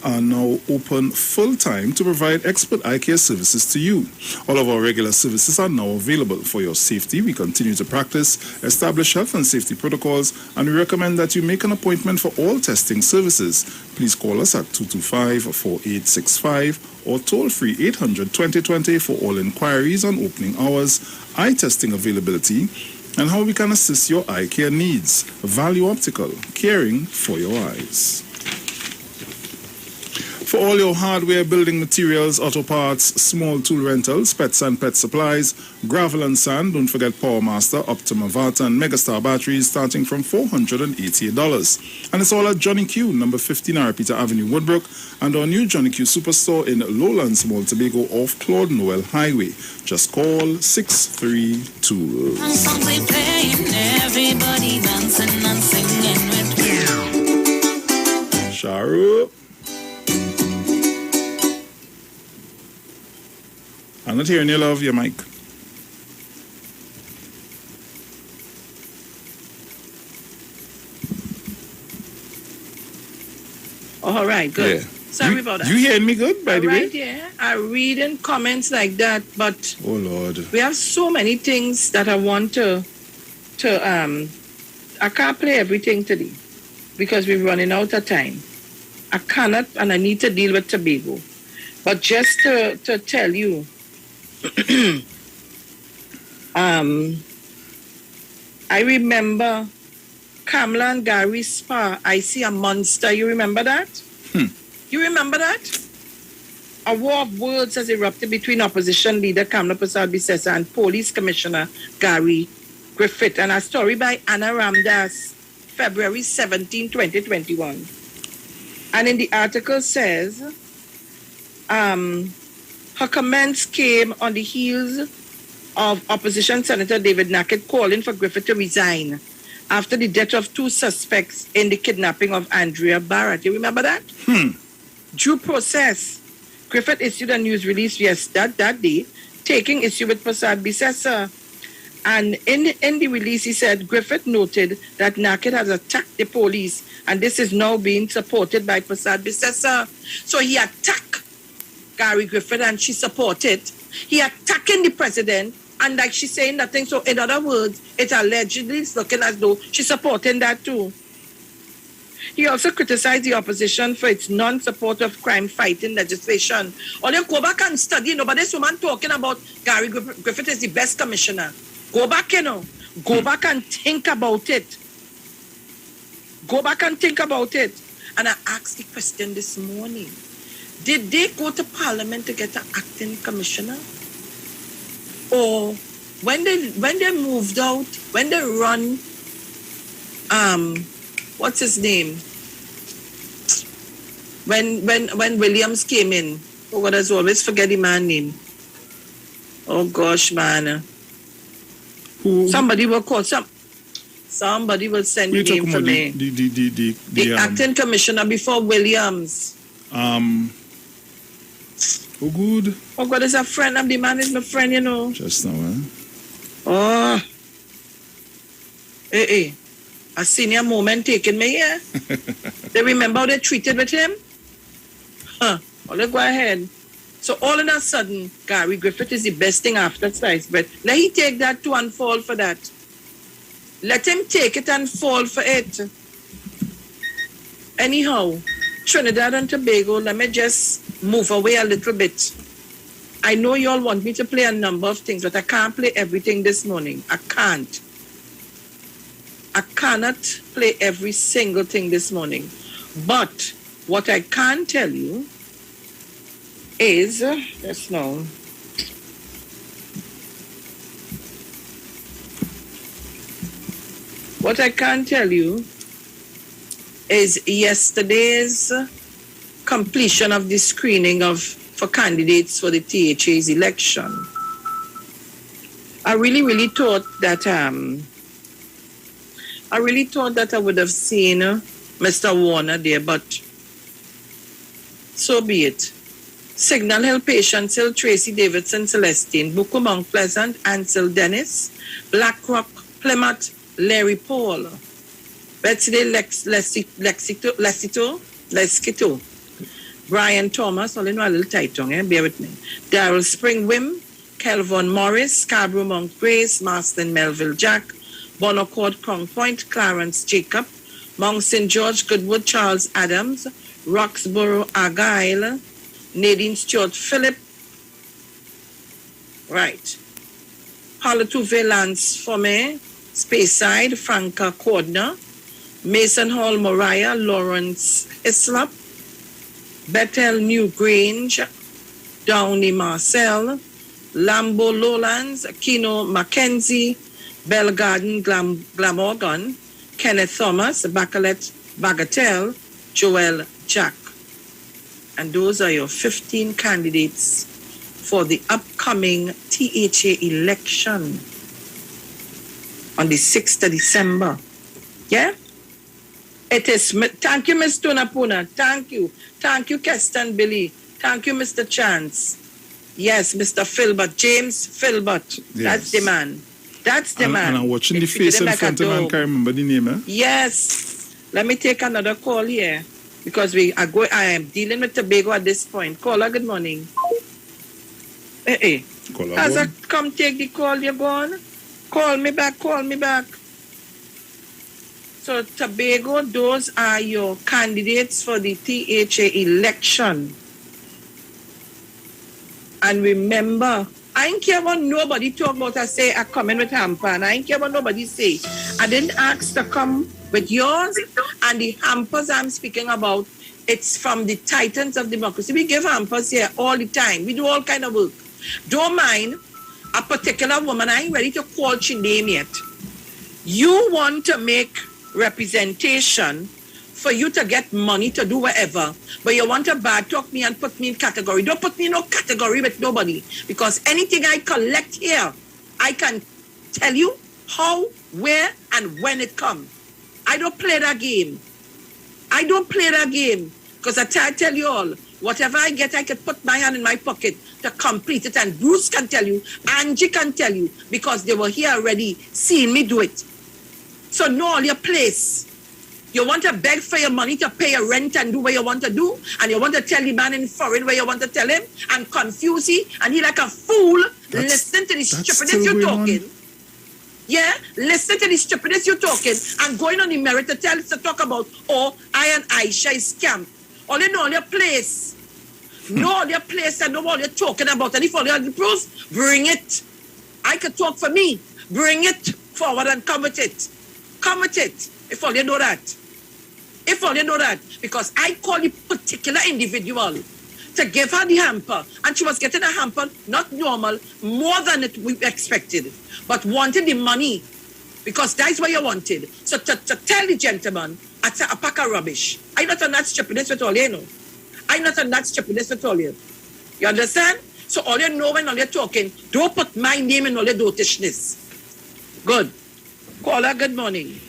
are now open full-time to provide expert eye care services to you. All of our regular services are now available. For your safety, we continue to practice established health and safety protocols, and we recommend that you make an appointment for all testing services. Please call us at 225-4865 or toll-free 800-2020 for all inquiries on opening hours, eye testing availability, and how we can assist your eye care needs. Value Optical, caring for your eyes. For all your hardware, building materials, auto parts, small tool rentals, pets and pet supplies, gravel and sand, don't forget PowerMaster, Optima Vata, and Megastar batteries starting from $488. And it's all at Johnny Q, number 15 Arapita Avenue, Woodbrook, and our new Johnny Q Superstore in Lowlands Mall Tobago off Claude Noel Highway. Just call 632. Everybody dancing and singing with me. Sharon. I'm not hearing you, love, your mic. All right, good. Yeah. Sorry about that. You hearing me good, by the way? Right, yeah. I read in comments like that, but oh Lord, we have so many things that I want to I can't play everything today because we're running out of time. I cannot, and I need to deal with Tobago. But just to tell you, I remember Kamala and Gary's spa. I see a monster. You remember that? You remember that? A war of words has erupted between opposition leader Kamala Prasad-Bissessar and police commissioner Gary Griffith. And a story by Anna Ramdas, February 17, 2021. And in the article says, her comments came on the heels of opposition Senator David Nackett calling for Griffith to resign after the death of 2 suspects in the kidnapping of Andrea Barrett. You remember that? Due process. Griffith issued a news release that day, taking issue with Prasad-Bissessar. And in the release, he said, Griffith noted that Nackett has attacked the police, and this is now being supported by Prasad-Bissessar. So he attacked Gary Griffith, and she supported. He attacking the president, and like she's saying nothing. So in other words, it's allegedly looking as though she's supporting that too. He also criticized the opposition for its non-support of crime-fighting legislation. Or you go back and study, but this woman talking about Gary Griffith is the best commissioner. Go back, Go back and think about it. Go back and think about it. And I asked the question this morning. Did they go to Parliament to get an acting commissioner? Or when they moved out, when they run, what's his name? When Williams came in, oh God, I always forget the man's name. Oh gosh, man. Somebody will call somebody will send the name for me. The acting commissioner before Williams. Oh good. Oh God, is a friend of the man, is my friend, you know. Just now, eh? Oh. Hey. A senior moment taking me here. They remember how they treated with him? Well, let's go ahead. So all of a sudden, Gary Griffith is the best thing after sliced bread. Let him take that too and fall for that. Let him take it and fall for it. Anyhow, Trinidad and Tobago, let me just move away a little bit. I know you all want me to play a number of things, but I can't play everything this morning. I can't. I cannot play every single thing this morning. But what I can tell you is, let's know. What I can tell you is yesterday's completion of the screening for candidates for the THA's election. I really thought that I would have seen Mr. Warner there, but so be it. Signal Hill, Patience Hill, Tracy Davidson, Celestine, Buku Mount Pleasant, Ansel Dennis, Blackrock, Plymouth, Larry Paul, Betsy Lexito, Brian Thomas, all in a little tight tongue, bear with me. Darrell Springwim, Kelvin Morris, Scarborough Mount Grace, Marston Melville Jack, Bonaccord Crown Point, Clarence Jacob, Mount St. George, Goodwood Charles Adams, Roxborough Argyle, Nadine Stewart Phillip, right. Holatuve Lance Fome, Speyside, Franca Cordner, Mason Hall Moriah, Lawrence Hislop, Bethel New Grange, Downey Marcel, Lambo Lowlands, Kino Mackenzie, Bell Garden Glamorgan, Kenneth Thomas, Bacalet Bagatelle, Joel Jack. And those are your 15 candidates for the upcoming THA election on the 6th of December. Yeah? It is. Thank you, Ms. Tunapuna. Thank you. Thank you, Keston Billy. Thank you, Mr. Chance. Yes, Mr. Filbert. James Filbert. Yes. That's the man. That's the man. And I'm watching the face in front of him. I can't remember the name, eh? Yes. Let me take another call here. because I am dealing with Tobago at this point. Caller, good morning. Hey. Caller, as I come take the call, you're gone. Call me back. So Tobago, those are your candidates for the THA election. And remember, I ain't care what nobody talk about. I say I come in with hamper, and I ain't care what nobody say. I didn't ask to come with yours, and the hampers I'm speaking about, it's from the titans of democracy. We give hampers here all the time. We do all kind of work. Don't mind a particular woman. I ain't ready to call her name yet. You want to make representation for you to get money to do whatever, but you want to bad talk me and put me in category. Don't put me in no category with nobody, because anything I collect here, I can tell you how, where, and when it comes. I don't play that game. Because I tell you all, whatever I get, I can put my hand in my pocket to complete it. And Bruce can tell you, Angie can tell you, because they were here already seeing me do it. So know all your place. You want to beg for your money to pay your rent and do what you want to do, and you want to tell the man in foreign where you want to tell him, and confuse him, and he like a fool. Listen to the stupidness you're talking. Yeah, listen to the stupidness you're talking, and going on the merit to talk about, oh, I and Aisha is scam. All you know your place. Know all your place and know what you're talking about. And if all you have the proofs, bring it. I could talk for me. Bring it forward and come with it. Come with it. If all you know that. Because I call the particular individual to give her the hamper, and she was getting a hamper, not normal, more than we expected, but wanted the money, because that's what you wanted. So to tell the gentleman, it's a pack of rubbish. I'm not on that stupidness with all you know. You understand? So all you know when all you're talking, don't put my name in all your dotishness. Good. Caller, good morning.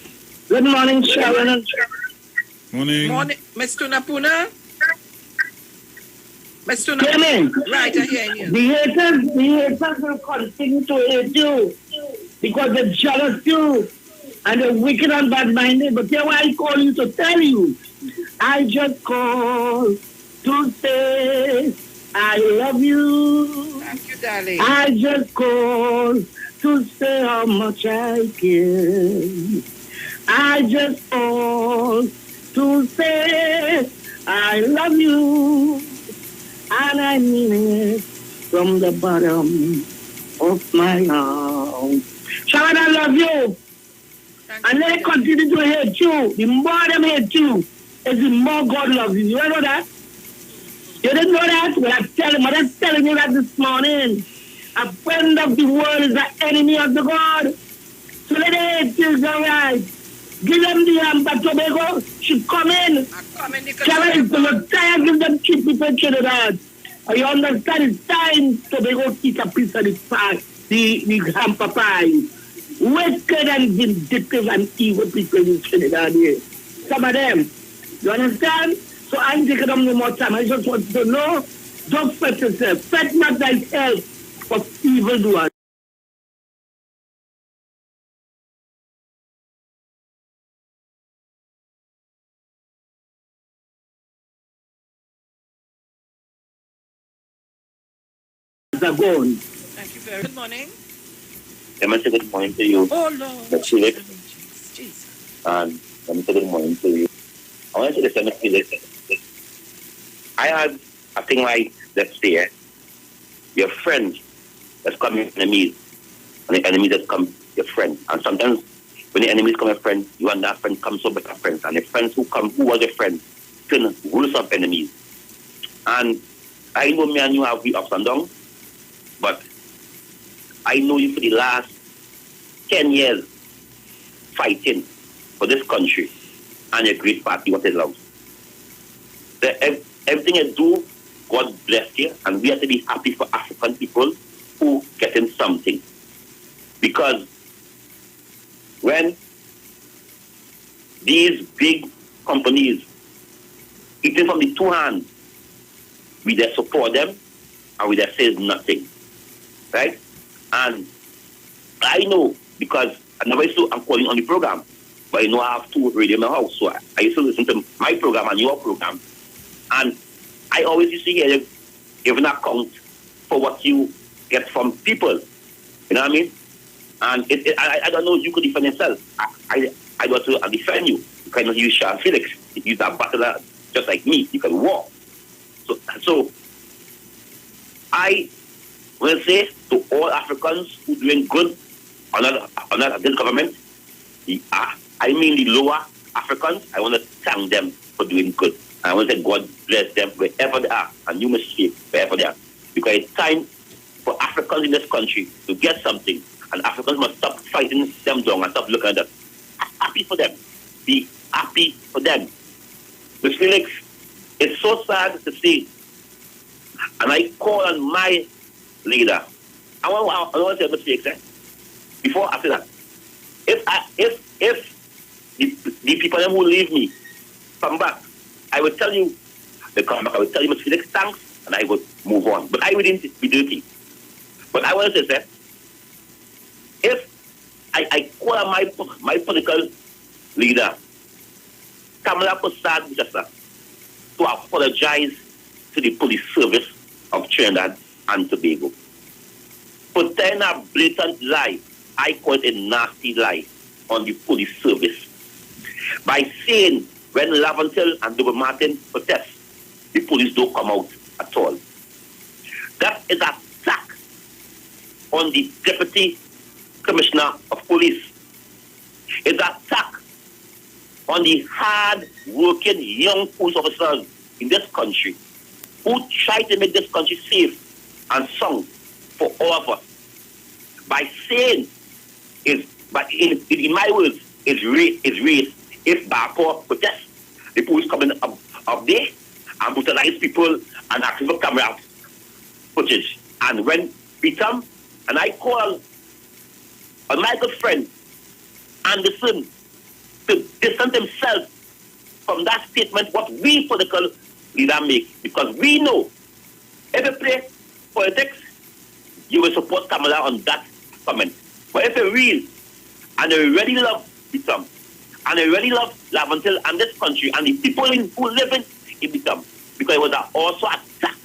Good morning, Sharon. Morning, Mr. Napuna. Right, I hear you. The haters will continue to hate you because they're jealous you and they're wicked and bad-minded. But that's why I call you to tell you. I just call to say I love you. Thank you, darling. I just call to say how much I care. I just call to say I love you, and I mean it from the bottom of my heart. Sharon, I love you. And they continue to hate you. The more them hate you, is the more God loves you. You know that? You didn't know that? Well, I'm telling you that this morning. A friend of the world is an enemy of the God. So let the haters all right. Give them the hamper, Tobago. She come in. Sharon, you're tired, give them cheap people in Trinidad. You understand? It's time Tobago eat a piece of the pie, the hamper pie. Wicked and vindictive and evil people in Trinidad here. Some of them. You understand? So I'm taking them no more time. I just want to know, don't fret yourself. Fret not thyself of evildoers. Gone. Thank you very much. Good morning. Let me say good morning to you. Oh, Lord. That's Felix. And let me say good morning to you. I want to say this, Felix. I had a thing like, let's say, your friends that's come your enemies, and the enemies that come your friends. And sometimes when the enemies come your friends, you and that friend comes up with a friends. And the friends who was your friends, turn rules of enemies. And I know me and you have the ups and downs, but I know you for the last 10 years fighting for this country and your great party, what it loves. Everything you do, God bless you, and we have to be happy for African people who getting something. Because when these big companies eating from the two hands, we just support them and we just say nothing. Right? And I know, because I never saw I'm calling on the program, but I know I have 2 radio in my house, so I used to listen to my program and your program. And I always used to hear you give an account for what you get from people. You know what I mean? And I don't know if you could defend yourself. I got to defend you. You cannot use Sharon Felix. If you that battler just like me, you can walk. So I will say to all Africans who doing good under this government, I mean the lower Africans, I want to thank them for doing good. I want to say God bless them wherever they are, and you must see wherever they are. Because it's time for Africans in this country to get something, and Africans must stop fighting them down and stop looking at them. Happy for them. Be happy for them. But Felix, it's so sad to see, and I call on my leader. I want to say mistakes, before I say that. If the people who leave me come back, I will tell you, they come back, I will tell you, Mr. Felix, thanks, and I will move on. But I wouldn't be dirty. But I want to say, if I call on my political leader, Kamala Prasad, to apologize to the police service of Trinidad and Tobago for telling a blatant lie. I call it a nasty lie on the police service by saying when Laventil and Double Martin protest, the police don't come out at all. That is an attack on the Deputy Commissioner of Police. It's an attack on the hard-working young police officers in this country who try to make this country safe and sound for all of us. By saying, in my words, is race. If Bapor protests, the police coming up there and brutalize people and active camera footage. And when we come, and I call on my good friend Anderson to distance himself from that statement, what we political leader make, because we know if you play politics, you will support Kamala on that comment. But if you real and you really love Bitam, and you really love Laventil and this country and the people who live in Bitam, because it was also an attack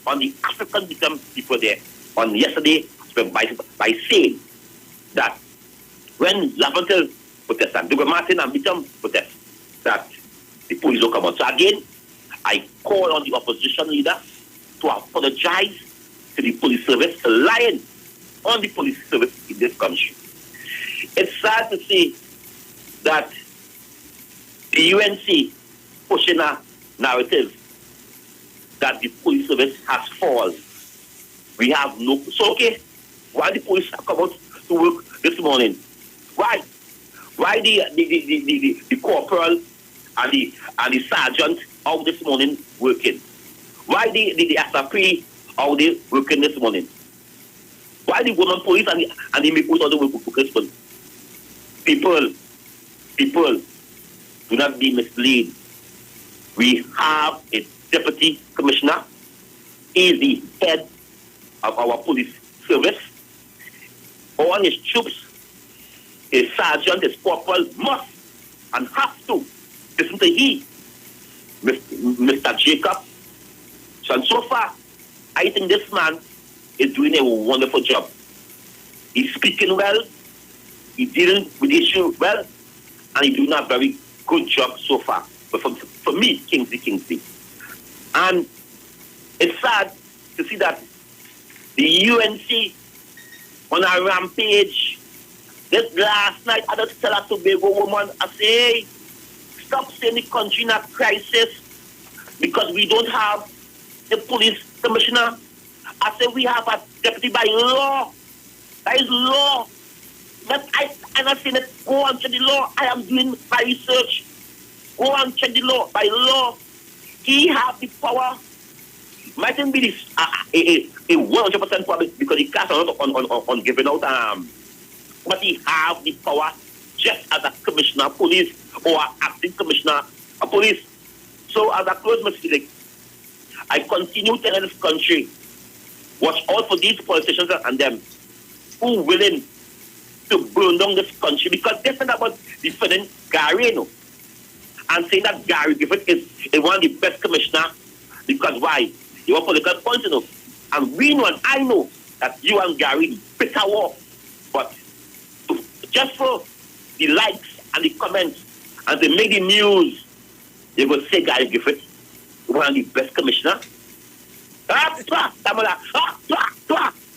on the African Bitam people there on yesterday by saying that when Laventil protest and Dougal Martin and Bitam protest, that the police will come out. So again, I call on the opposition leader to apologize to the police service for lying on the police service in this country. It's sad to see that the UNC pushing a narrative that the police service has fallen. We have no... So, okay, why the police have come out to work this morning? Why? Why the corporal and the sergeant out this morning working? Why the SRP out there working this morning? Why the women police and the make all the work for Christmas? People, do not be misled. We have a deputy commissioner. He is the head of our police service. All his troops, his sergeant, his corporal must and have to listen to Mr. Jacob. So far, I think this man is doing a wonderful job. He's speaking well, he's dealing with the issue well, and he's doing a very good job so far. But for me, Kingsley. And it's sad to see that the UNC on a rampage. This last night, I just tell a Tobago woman, I say, hey, stop saying the country in a crisis because we don't have the police commissioner. I say we have a deputy by law. That is law. But I'm not saying that go and check the law. I am doing my research. Go and check the law. By law, he has the power. Mightn't be this a 100% power because he casts on giving out but he have the power just as a commissioner of police or acting commissioner of police. So as I close my speech, I continue telling this country, watch out for these politicians and them who willing to burn down this country because this is about defending Gary, and saying that Gary Griffith is one of the best commissioners because why? You want political points, and we know and I know that you and Gary bitter war, but just for the likes and the comments and to make the news, you go say Gary Griffith one of the best commissioners.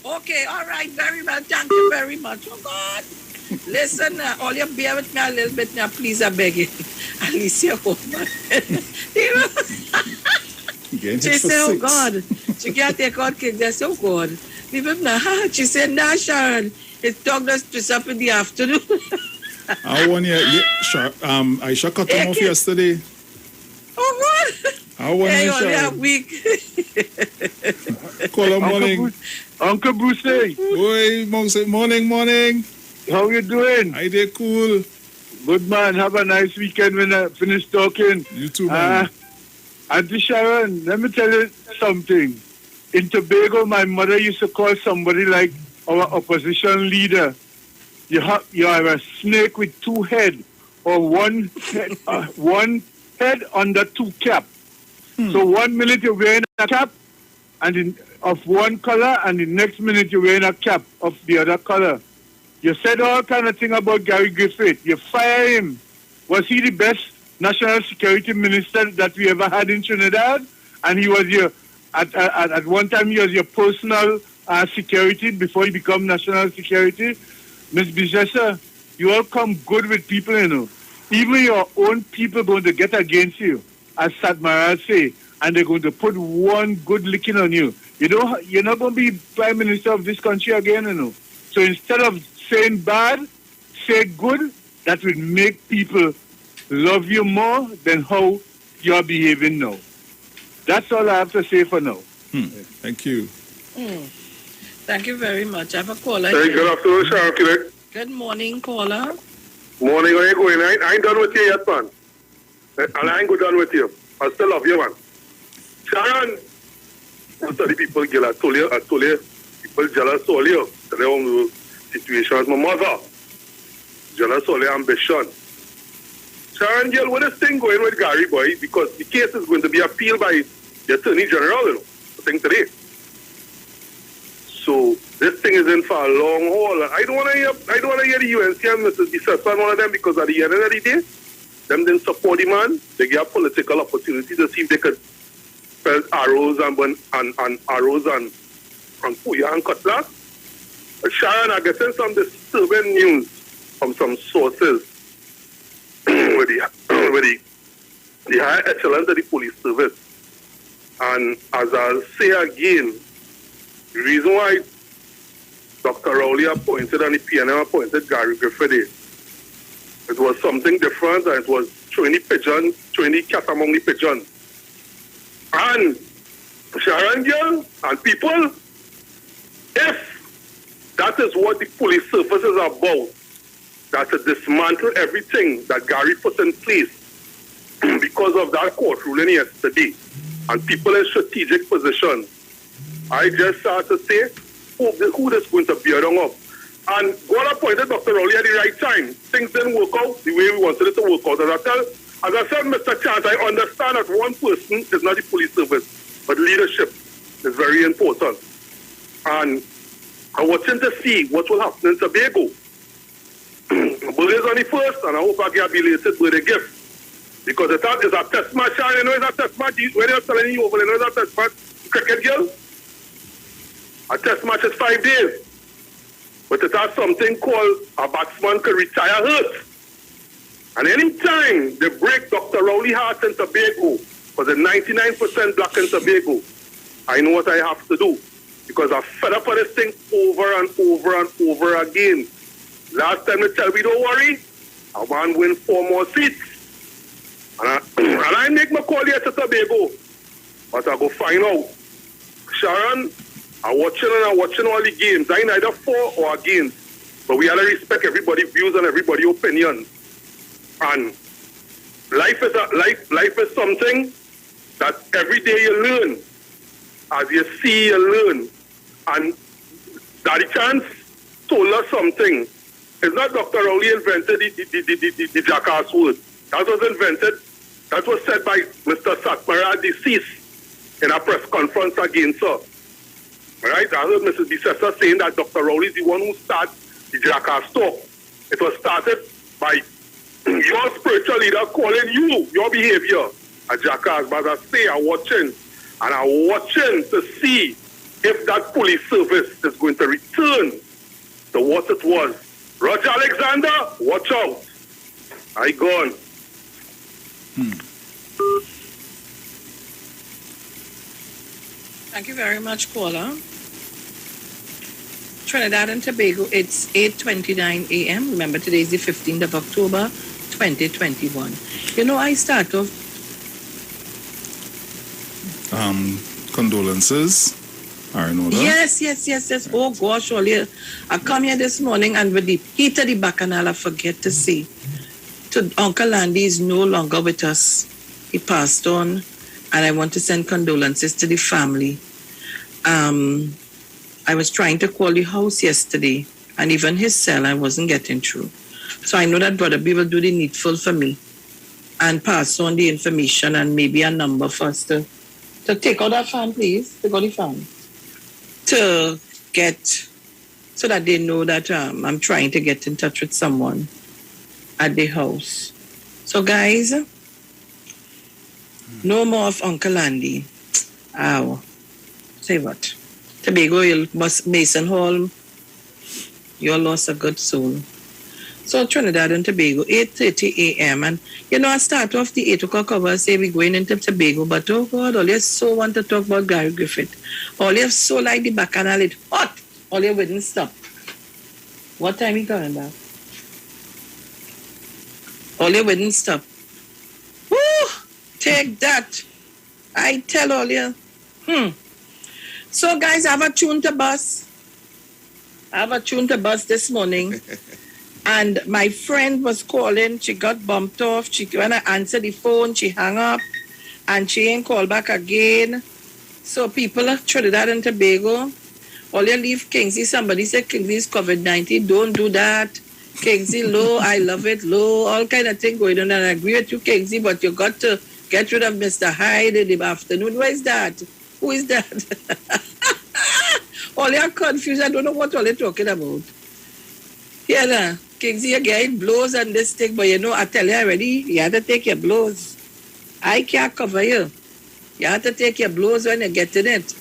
Okay, all right, very well. Thank you very much. Oh, God. Listen, all you bear with me a little bit now, please, I beg you. Alicia Hoffman. She said, oh, God. She can't take out cake. That's so good. She said, nah, Sharon, it's Douglas twist up in the afternoon. I want you, I shall cut him off yesterday. Oh, God. I want you, only a Sharon. week. Call him morning. Uncle Bruce. Boy, morning. How you doing? I did cool. Good, man. Have a nice weekend when I finish talking. You too, man. Auntie Sharon, let me tell you something. In Tobago, my mother used to call somebody like our opposition leader, you are a snake with two heads, or one head under two caps. So 1 minute you're wearing a cap of one color, and the next minute you're wearing a cap of the other color. You said all kind of thing about Gary Griffith. You fire him. Was he the best national security minister that we ever had in Trinidad? And he was at one time he was your personal security before he became national security. Ms. Bijessa, you all come good with people, Even your own people going to get against you, as Sadmaral say, and they're going to put one good licking on you. You're not going to be prime minister of this country again, So instead of saying bad, say good. That would make people love you more than how you're behaving now. That's all I have to say for now. Thank you. Thank you very much. I have a caller. Hey, good afternoon, Sharon. Good morning, caller. Morning, how you going? I ain't done with you yet, man. And I ain't good done with you. I still love you, man. Sharon, most of the people I told you, people jealous of you. They don't know the situation with my mother. Jealous of your ambition. Sharon, girl, what is thing going with Gary, boy? Because the case is going to be appealed by the Attorney General, I think today. So this thing is in for a long haul. I don't want to hear the UNC and Mrs. Bissessa and one of them because at the end of the day, them didn't support the man. They get political opportunity to see if they could spell arrows and puya and cutlass. But Sharon, I getting some disturbing news from some sources with the high echelons of the police service. And as I'll say again, the reason why Dr. Rowley appointed and the PNM appointed Gary Griffith, it was something different, and it was throwing the cat among the pigeons. And Sharon girl and people, if that is what the police service is about, that to dismantle everything that Gary put in place because of that court ruling yesterday, and people in strategic positions, I just start to say, who is going to bear them up? And God appointed Dr. Rowley at the right time. Things didn't work out the way we wanted it to work out. As I said, Mr. Chance, I understand that one person is not the police service, but leadership is very important. And I'm watching to see what will happen in Tobago. Birthday is on the 1st, and I hope I get a belated birthday gift. Because it's a test match, and it's a test match. When they're telling you over, it's a test match. Cricket girl, a test match is 5 days. But it has something called a batsman can retire hurt. And any time they break Dr. Rowley heart in Tobago, because the 99% black in Tobago, I know what I have to do. Because I'm fed up with this thing over and over and over again. Last time they tell me, don't worry, I want to win 4 more seats. And I make my call here to Tobago. But I go find out. Sharon, I'm watching all the games. I neither for or against. But we have to respect everybody's views and everybody's opinions. And life is something that every day you learn. As you see, you learn. And Daddy Chance told us something It's not Dr. Rowley invented the jackass word. That was invented, that was said by Mr. Satmara, deceased, in a press conference against her. Right? I heard Mrs. Bissessa saying that Dr. Rowley is the one who started the jackass talk. It was started by your spiritual leader calling you, your behavior, a jackass. But as I say, I'm watching to see if that police service is going to return to what it was. Roger Alexander, watch out. I gone. Thank you very much, caller. Trinidad and Tobago, it's 8:29 a.m. Remember, today is the 15th of October, 2021. You know, I start off... Condolences. I know that. Yes. Oh, gosh, Oli, I come here this morning and with the heat of the bacchanal, I forget to say, to Uncle Andy is no longer with us. He passed on, and I want to send condolences to the family. I was trying to call the house yesterday, and even his cell, I wasn't getting through. So I know that Brother B will do the needful for me and pass on the information and maybe a number for us to take out that fan, please. Take out the fan. To get, so that they know that I'm trying to get in touch with someone at the house. So guys, no more of Uncle Andy. Ow. Say what? Tobago, Mason Hall, you lost a good soul. So Trinidad and Tobago, 8:30 a.m. And you know, I start off the 8 o'clock hour, say we're going into Tobago, but oh God, all you so want to talk about Gary Griffith. All you so like the bacchanal, it's hot. All you wouldn't stop. What time are you coming back? All you wouldn't stop. Woo! Take that. I tell all you. So guys, I have a tune to bus. This morning. And my friend was calling. She got bumped off. When I answered the phone, she hung up. And she ain't called back again. So people of Trinidad and Tobago, all you leave Kingsley. Somebody said Kingsley is COVID-19. Don't do that. Kingsley, low. I love it. Low. All kind of thing going on. And I agree with you, Kingsley. But you got to get rid of Mr. Hyde in the afternoon. Where is that? Who is that? All you are confused. I don't know what all you're talking about. Yeah, Kingsley, you're getting blows and this thing, but you know, I tell you already, you have to take your blows. I can't cover you. You have to take your blows when you get in it.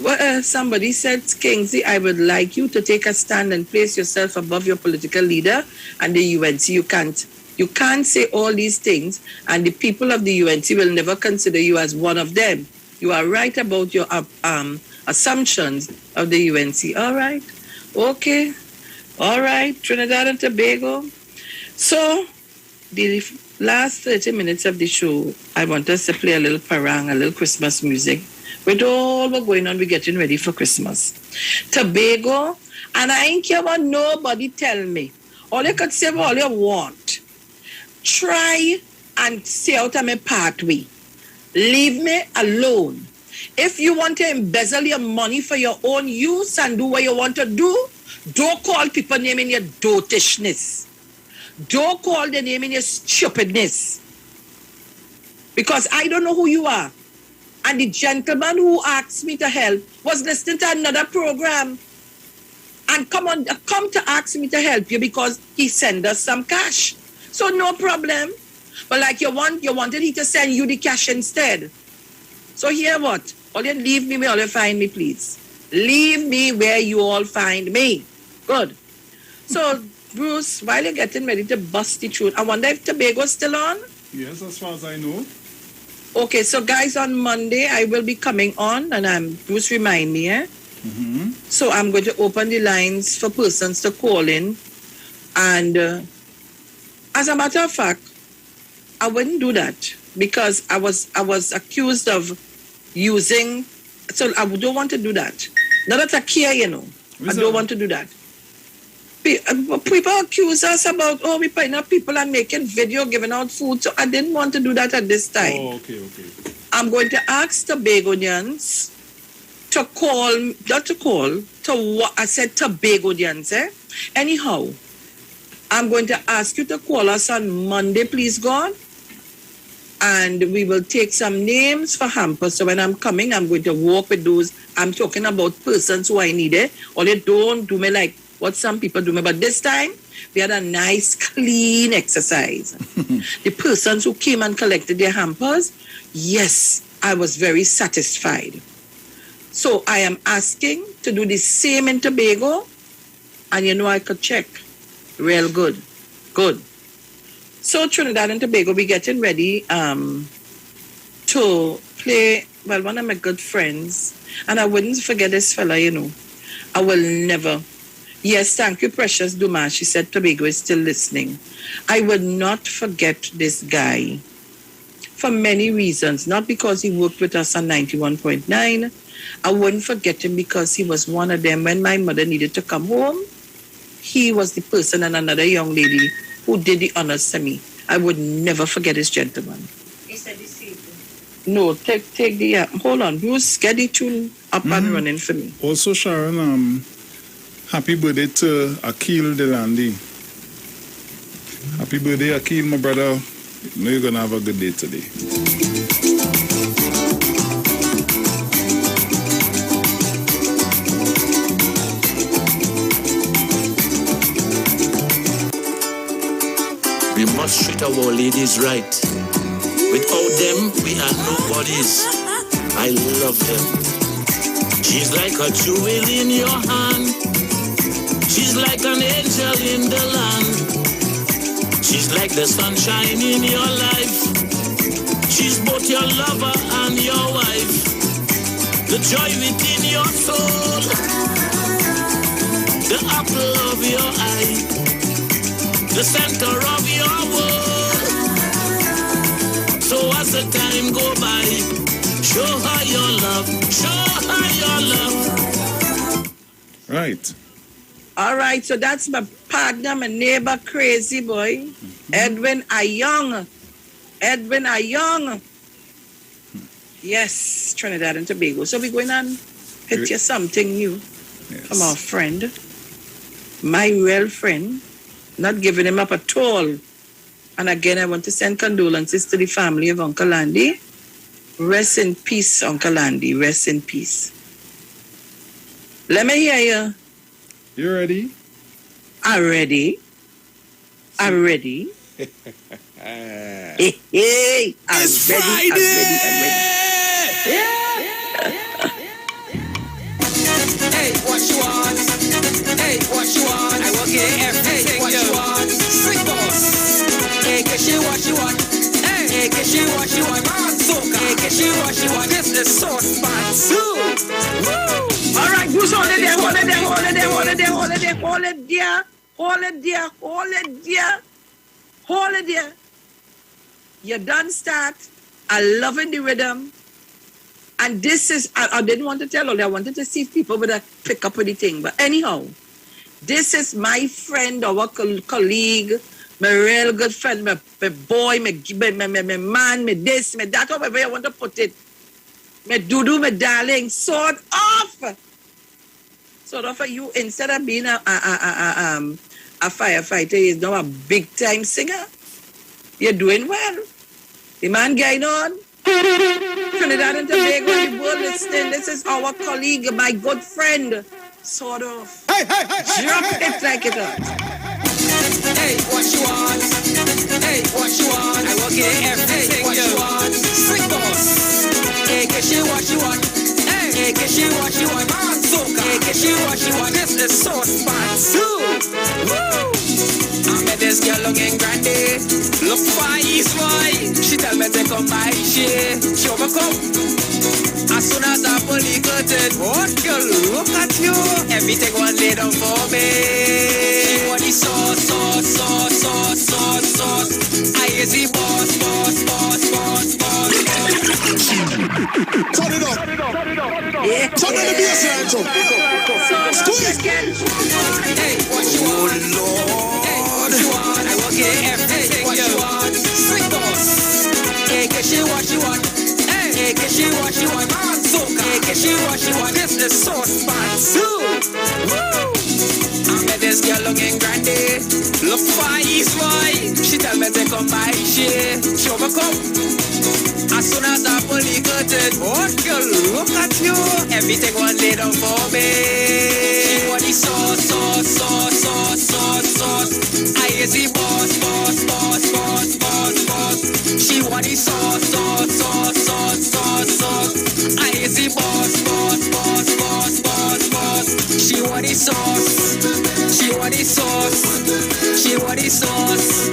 Well, somebody said, Kingsley, I would like you to take a stand and place yourself above your political leader and the UNC. You can't say all these things, and the people of the UNC will never consider you as one of them. You are right about your assumptions of the UNC. All right. Okay. All right. Trinidad and Tobago. So, the last 30 minutes of the show, I want us to play a little parang, a little Christmas music. With all what's going on, we're getting ready for Christmas. Tobago, and I ain't care what nobody tell me. All you could say all you want. Try and stay out of my pathway. Leave me alone. If you want to embezzle your money for your own use and do what you want to do, don't call people name in your dotishness. Don't call the name in your stupidness. Because I don't know who you are. And the gentleman who asked me to help was listening to another program. And come to ask me to help you because he sent us some cash. So no problem. But like you wanted he to send you the cash instead. So here what? All you leave me where all you find me, please. Leave me where you all find me. Good. So, Bruce, while you're getting ready to bust the truth, I wonder if Tobago's still on? Yes, as far as I know. Okay, so guys, on Monday, I will be coming on, and Bruce remind me, Mm-hmm. So I'm going to open the lines for persons to call in. And as a matter of fact, I wouldn't do that because I was accused of using, so I don't want to do that. Not that I care, you know. I don't want to do that. People accuse us about, we putting up people and making video, giving out food. So I didn't want to do that at this time. Oh, okay. I'm going to ask Tobagonians to what I said Tobago, the answer. Anyhow, I'm going to ask you to call us on Monday, please God. And we will take some names for hampers. So when I'm coming, I'm going to walk with those. I'm talking about persons who I need it. Or they don't do me like what some people do me. But this time, we had a nice, clean exercise. The persons who came and collected their hampers, yes, I was very satisfied. So I am asking to do the same in Tobago. And you know I could check. Real good. Good. So Trinidad and Tobago, we're getting ready to play, well, one of my good friends. And I wouldn't forget this fella, you know. I will never. Yes, thank you, Precious Dumas. She said Tobago is still listening. I would not forget this guy for many reasons. Not because he worked with us on 91.9. I wouldn't forget him because he was one of them. When my mother needed to come home, he was the person and another young lady who did the honors to me. I would never forget this gentleman. He said the same. No, take the, hold on, Bruce, get the tune up and running for me. Also, Sharon, happy birthday to Akil Delandi. Happy birthday, Akil, my brother. You know you're going to have a good day today. We must treat our ladies right. Without them, we are nobodies. I love them. She's like a jewel in your hand. She's like an angel in the land. She's like the sunshine in your life. She's both your lover and your wife. The joy within your soul. The apple of your eye. The center of your world. So as the time go by, show her your love, show her your love. Right. All right, so that's my partner, my neighbor, crazy boy, Edwin Ayong. Edwin Ayong. Yes, Trinidad and Tobago. So we're going on hit you something new from our friend, my real friend. Not giving him up at all. And again, I want to send condolences to the family of Uncle Andy. Rest in peace, Uncle Andy. Rest in peace. Let me hear you. You ready? I'm ready. I'm ready. Hey, hey. It's Friday. I'm ready. Hey, what you want? Hey, what you want? I work here everything. What you want? Sweet boss. Hey, get you what you want. Hey, get you what you want. Hey, get you what you want. This is Sauce Spot 2. Woo! All right, who's hold it there? You done start. I loving the rhythm. And this is, I didn't want to tell all, I wanted to see if people would pick up with the thing. But anyhow, this is my friend, our colleague, my real good friend, my boy, my man, my this, my that, however I want to put it. My doodoo, my darling, sort of you, instead of being a firefighter, he's now a big time singer. You're doing well. The man going on. Trinidad and Tobago, the world listening. This is our colleague, my good friend, sort of. Hey. Drop it like it up. Hey, what you want? Hey, what you want? I work here everything. What you want? Sweet boss. Hey, get you what you want. Hey, get you what you want. Hey, get you what you want. This is Sauce Spot 2. Woo! I met this girl looking grandy. Look wise, boy. She tell me to come by. She overcome. As soon as I pull the curtain, what girl, look at you. Everything one laid down for me. She want the sauce. I is the boss. Turn it up. Yeah. Turn on the bass line, Joe. Squeeze. Hey, what you want? Lord. Hey, what you want? I work here everything. What you want? Sweet boss. Hey, get you what you want. Hey, get you what you want. soca. She want this the sauce part too. Woo! I met this girl looking grandy. Look for East boy. She tell me to come by. Show me come. As soon as I pull the curtain, what girl, look at you. Everything was laid out for me. She want the sauce, sauce, sauce, sauce, sauce, sauce. I is the boss, boss, boss, boss, boss, boss. She want the sauce, sauce, sauce, sauce, sauce, sauce. I is the boss, boss, boss, boss, boss, boss. She want the sauce. She want the sauce. She want the sauce.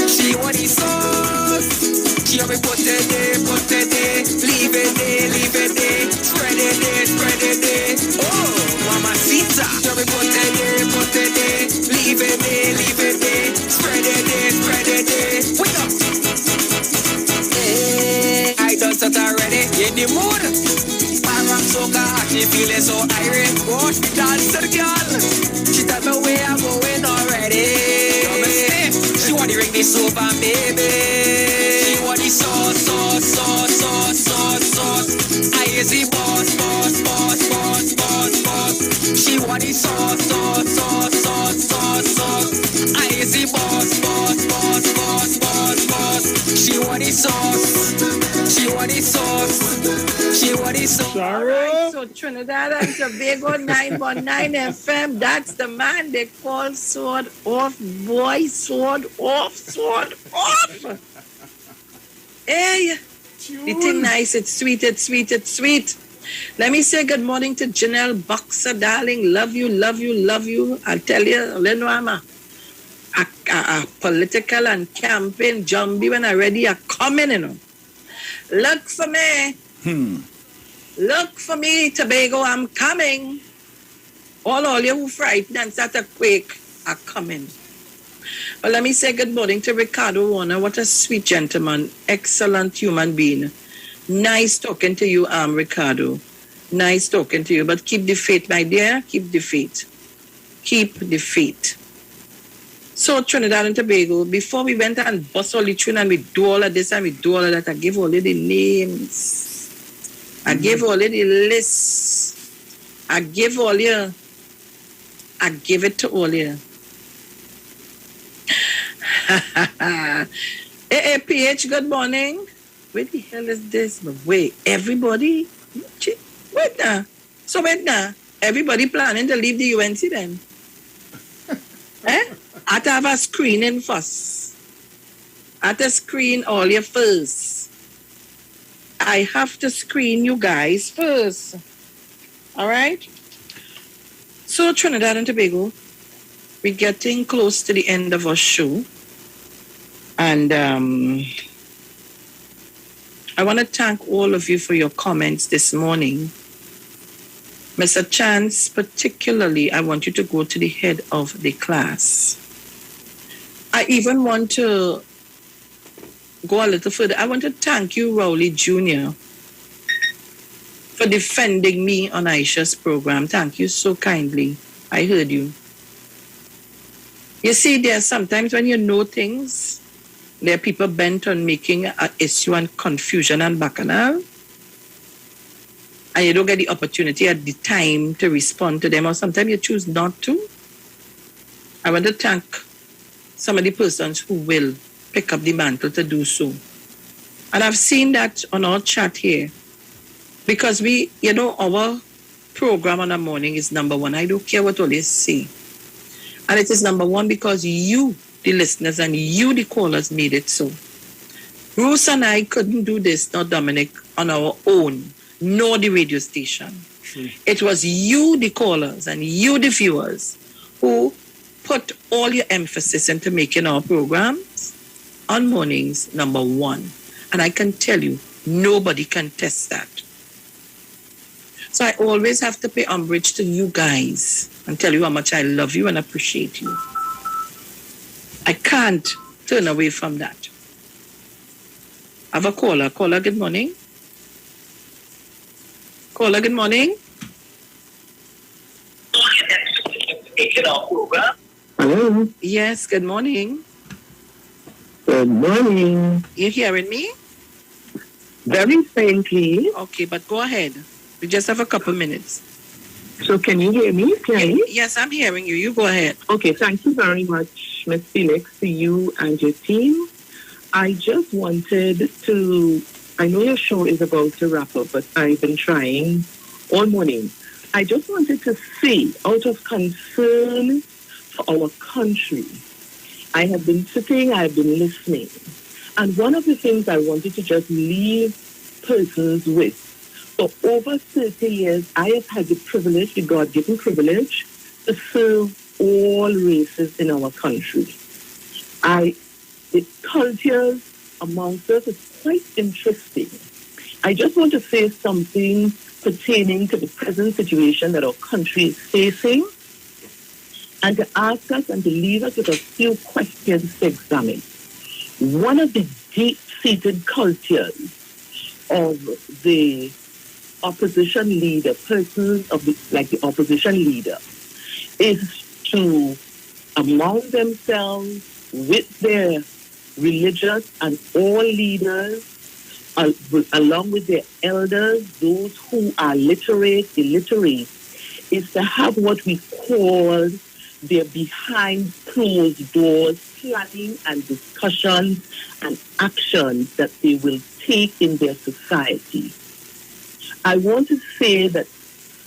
She want the sauce. She me put it there, leave it there, spread it there. Oh, mamacita. She me put it there, leave it there, spread it there. Wake up. Hey, I done that already, in the mood. Parang soca, she feeling so irate. Watch me dance to the girl. She tell me where I'm going already. She want to ring this over, baby. Sauce, sauce, sauce, sauce, sauce, sauce. I is the boss, boss, boss, boss, boss, boss. She want the sauce, sauce, sauce, sauce, sauce, sauce. I is the boss, boss, boss, boss, boss, boss. She want the sauce. She want the sauce. She want the sauce. Right, so Trinidad and Tobago 919 FM. That's the man they call Sword Off Boy. Sword Off. Hey, the thing nice, it's sweet. Let me say good morning to Janelle Boxer, darling. Love you. I'll tell you, I'm a political and campaign jumbie when I'm ready, I'm coming, you know. Look for me. Look for me, Tobago, I'm coming. All you who frightened and start to quake are coming. Well, let me say good morning to Ricardo Warner. What a sweet gentleman. Excellent human being. Nice talking to you, Ricardo. Nice talking to you. But keep the faith, my dear. Keep the faith. So, Trinidad and Tobago, before we went and bust all the tune and we do all of this and we do all of that, I give all of the names. I give all of the lists. I give it to all you. Hey, PH, good morning. Where the hell is this? Wait, everybody? Wait now. Everybody planning to leave the UNC then? I have to have a screening first. I have to screen all you first. I have to screen you guys first. All right? So, Trinidad and Tobago, we're getting close to the end of our show. And I want to thank all of you for your comments this morning. Mr. Chance, particularly, I want you to go to the head of the class. I even want to go a little further. I want to thank you, Rowley Jr., for defending me on Aisha's program. Thank you so kindly. I heard you. You see, there are sometimes when you know things, there are people bent on making an issue and confusion and bacchanal, and you don't get the opportunity at the time to respond to them, or sometimes you choose not to. I want to thank some of the persons who will pick up the mantle to do so. And I've seen that on our chat here, because our program on the morning is number one. I don't care what all they say. And it is number one because you, the listeners, and you, the callers, made it so. Bruce and I couldn't do this, nor Dominic, on our own, nor the radio station. It was you, the callers, and you, the viewers, who put all your emphasis into making our programs on mornings number one. And I can tell you, nobody can test that. So I always have to pay homage to you guys and tell you how much I love you and appreciate you. I can't turn away from that. I have a caller. Caller, good morning. Caller, good morning. Hello? Yes, good morning. Good morning. You hearing me? Very faintly. Okay, but go ahead. We just have a couple minutes. So can you hear me clearly? Yes, I'm hearing you. You go ahead. Okay, thank you very much, Ms. Felix, to you and your team. I just wanted to, I know your show is about to wrap up, but I've been trying all morning. I just wanted to say, out of concern for our country, I have been sitting, I've been listening. And one of the things I wanted to just leave persons with, for over 30 years, I have had the privilege, the God-given privilege, to serve all races in our country. The cultures amongst us is quite interesting. I just want to say something pertaining to the present situation that our country is facing, and to ask us and to leave us with a few questions to examine. One of the deep-seated cultures of the opposition leader, persons of the opposition leader, is to among themselves with their religious and all leaders, along with their elders, those who are literate, illiterate, is to have what we call their behind closed doors planning and discussions and actions that they will take in their society. I want to say that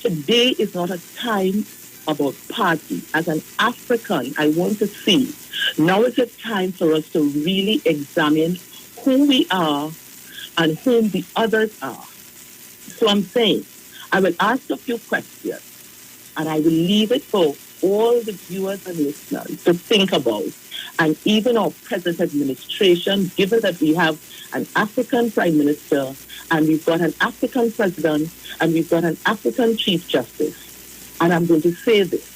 today is not a time about party. As an African, I want to say now is a time for us to really examine who we are and whom the others are. So I'm saying, I will ask a few questions, and I will leave it for all the viewers and listeners to think about, and even our present administration, given that we have an African Prime Minister, and we've got an African President, and we've got an African Chief Justice. And I'm going to say this.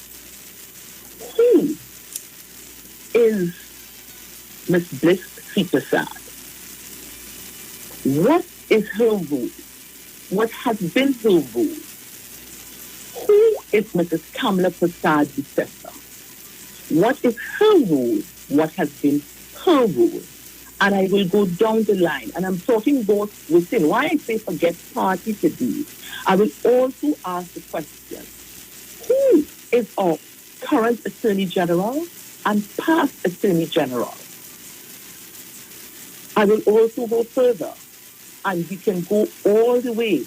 Who is Miss Bliss Prasad? What is her role? What has been her role? Who is Mrs. Kamala Prasad Bissessa? What is her role? What has been her role? And I will go down the line. And I'm talking both within. Why I say forget party today, I will also ask the question, who is our current Attorney General and past Attorney General? I will also go further, and we can go all the way.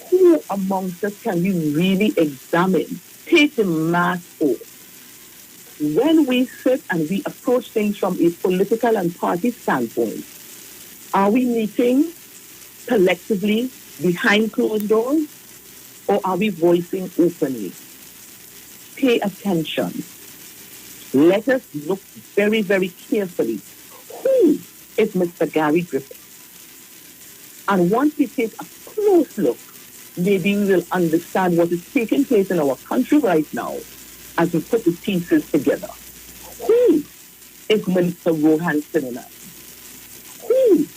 Who amongst us can we really examine, take the mask off? When we sit and we approach things from a political and party standpoint, are we meeting collectively behind closed doors, or are we voicing openly? Pay attention. Let us look very, very carefully. Who is Mr. Gary Griffith? And once we take a close look, maybe we will understand what is taking place in our country right now as we put the pieces together. Who is Minister Rohan Sinina? Who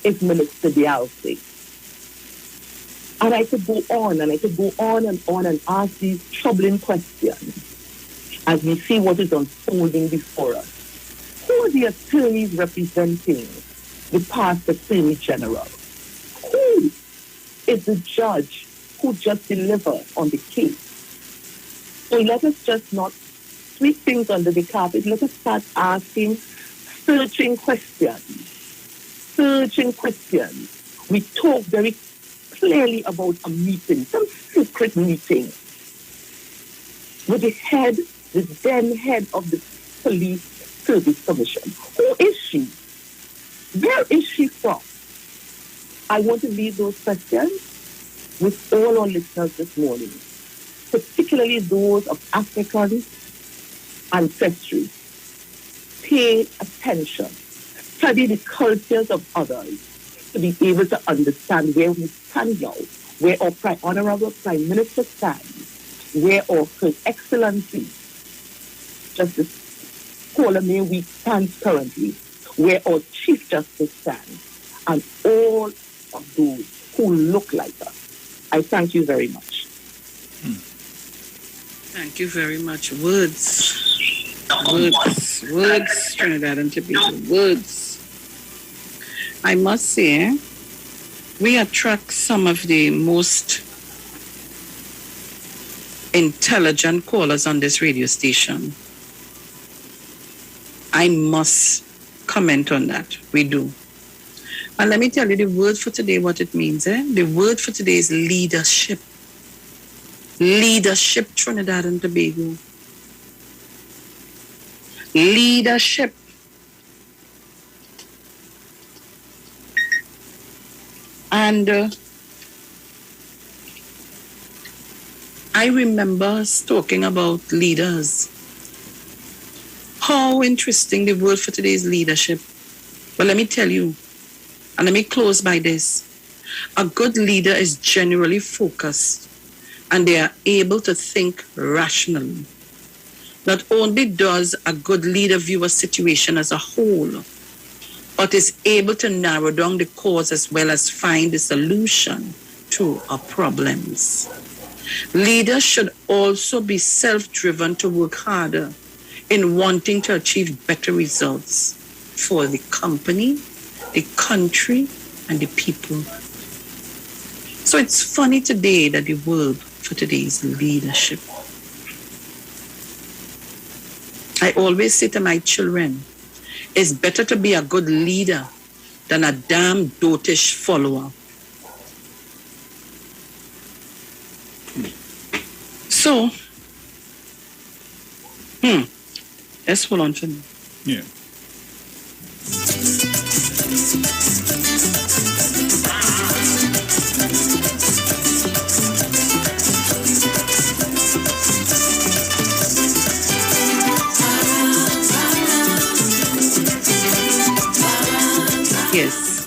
is Minister Dialsi? And I could go on, and I could go on and ask these troubling questions as we see what is unfolding before us. Who are the attorneys representing the past Attorney General? Who is the judge who just delivered on the case? So let us just not sweep things under the carpet. Let us start asking searching questions. Searching questions. We talk very clearly about a meeting, some secret meeting, with the then head of the Police Service Commission. Who is she? Where is she from? I want to leave those questions with all our listeners this morning, particularly those of African ancestry. Pay attention. Study the cultures of others to be able to understand where we stand now, where our Honorable Prime Minister stands, where our Her Excellency Justice Paula May Week stands currently, where our Chief Justice stands, and all of those who look like us. I thank you very much. Thank you very much. Words, Trinidad and Tobago, words. I must say, we attract some of the most intelligent callers on this radio station. I must comment on that. We do. And let me tell you the word for today, what it means. The word for today is leadership. Leadership, Trinidad and Tobago. Leadership. And I remember us talking about leaders. How interesting the word for today is leadership. But let me tell you, and let me close by this. A good leader is generally focused and they are able to think rationally. Not only does a good leader view a situation as a whole, but is able to narrow down the cause as well as find the solution to our problems. Leaders should also be self-driven to work harder in wanting to achieve better results for the company, the country, and the people. So it's funny today that the word for today is leadership. I always say to my children, it's better to be a good leader than a damn dotish follower. So, let's hold on to me. Yeah. Yes.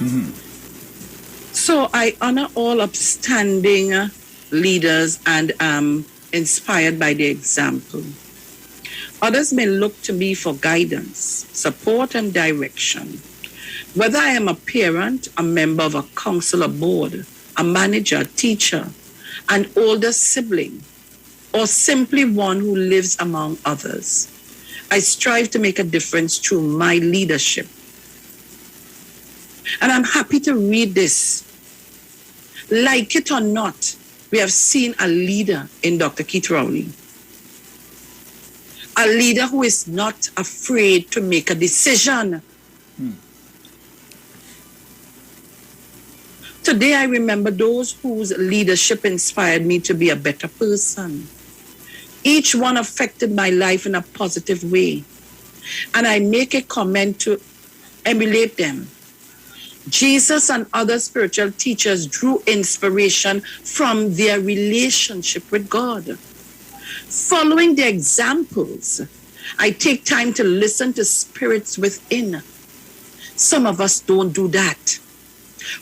So I honor all upstanding leaders and am inspired by their example. Others may look to me for guidance, support, and direction. Whether I am a parent, a member of a council or board, a manager, teacher, an older sibling, or simply one who lives among others, I strive to make a difference through my leadership. And I'm happy to read this. Like it or not, we have seen a leader in Dr. Keith Rowley. A leader who is not afraid to make a decision. Today I remember those whose leadership inspired me to be a better person. Each one affected my life in a positive way. And I make a comment to emulate them. Jesus and other spiritual teachers drew inspiration from their relationship with God. Following their examples, I take time to listen to spirits within. Some of us don't do that.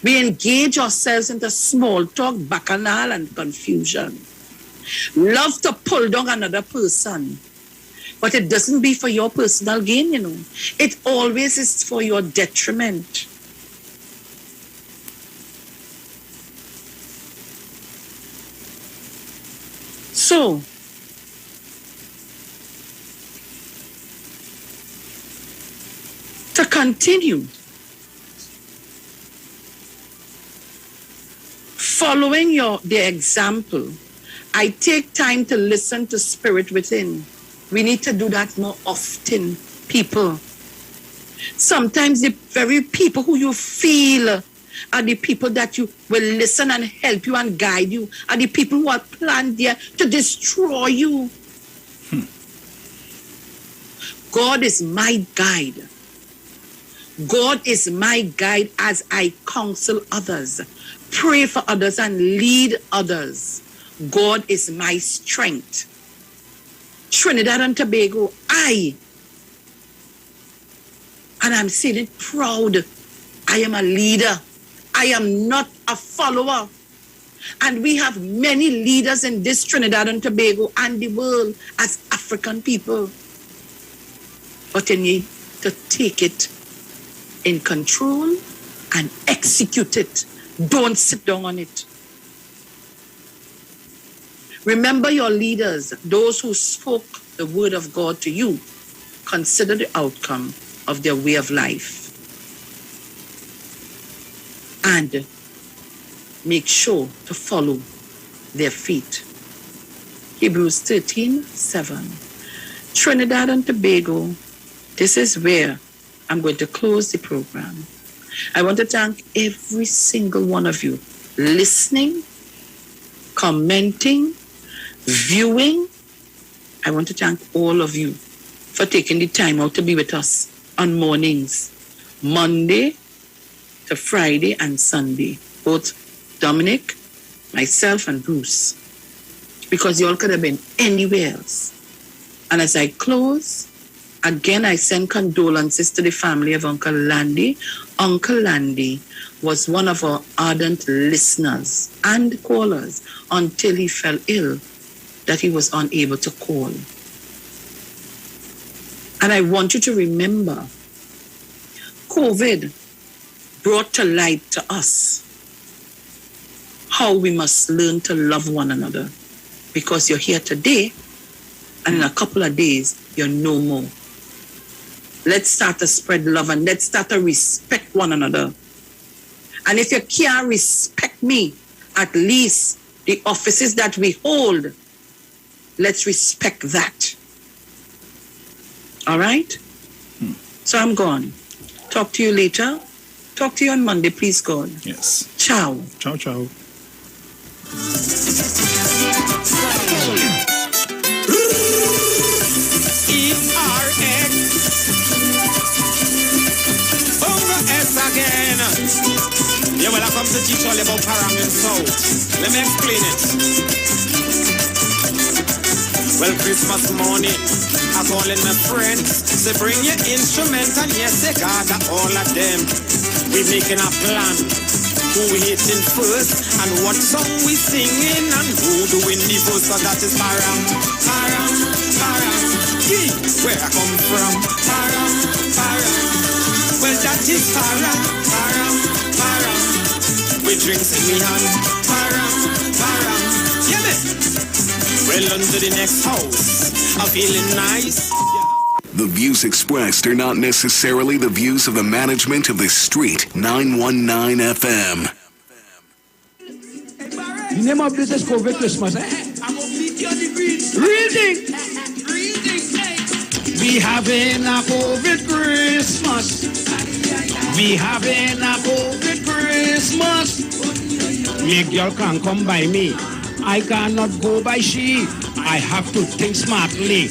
We engage ourselves into small talk, bacchanal, and confusion. Love to pull down another person. But it doesn't be for your personal gain, you know. It always is for your detriment. So, to continue, following their example, I take time to listen to spirit within. We need to do that more often, people. Sometimes the very people who you feel are the people that you will listen and help you and guide you, are the people who are planned there to destroy you. God is my guide. God is my guide as I counsel others, pray for others, and lead others. God is my strength. Trinidad and Tobago, and I'm saying it proud, I am a leader. I am not a follower. And we have many leaders in this Trinidad and Tobago and the world as African people. But you need to take it in control and execute it. Don't sit down on it. Remember your leaders, those who spoke the word of God to you. Consider the outcome of their way of life. And make sure to follow their feet. Hebrews 13:7. Trinidad and Tobago, this is where I'm going to close the program. I want to thank every single one of you listening, commenting, viewing. I want to thank all of you for taking the time out to be with us on mornings, Monday to Friday and Sunday. Both Dominic, myself, and Bruce. Because you all could have been anywhere else. And as I close, again, I send condolences to the family of Uncle Landy. Uncle Landy was one of our ardent listeners and callers until he fell ill that he was unable to call. And I want you to remember, COVID brought to light to us how we must learn to love one another. Because you're here today, and in a couple of days, you're no more. Let's start to spread love and let's start to respect one another. And if you can't respect me, at least the offices that we hold, let's respect that. All right? So I'm gone. Talk to you later. Talk to you on Monday, please God. Yes. Ciao. Ciao, ciao. E-R-X Over S again. Yeah, well, I come to teach all about Parang and South. Let me explain it. Well, Christmas morning, I calling my friends. Say, bring your instrument and yes, they gather all of them. We making a plan. Who we hitting first and what song we singing and who doing the verse. So that is Parang, Parang, Parang. Yeah, where I come from. Parang, Parang. Well, that is Parang, Parang, Parang. We drinks in me hand. Parang, Parang. Yeah, man. Well, on to the next house. I'm feeling nice. The views expressed are not necessarily the views of the management of the Street 919 FM. The name of this is COVID Christmas, eh? Reading! We having a COVID Christmas. We having a COVID Christmas. Me girl can't come by me. I cannot go by she. I have to think smartly.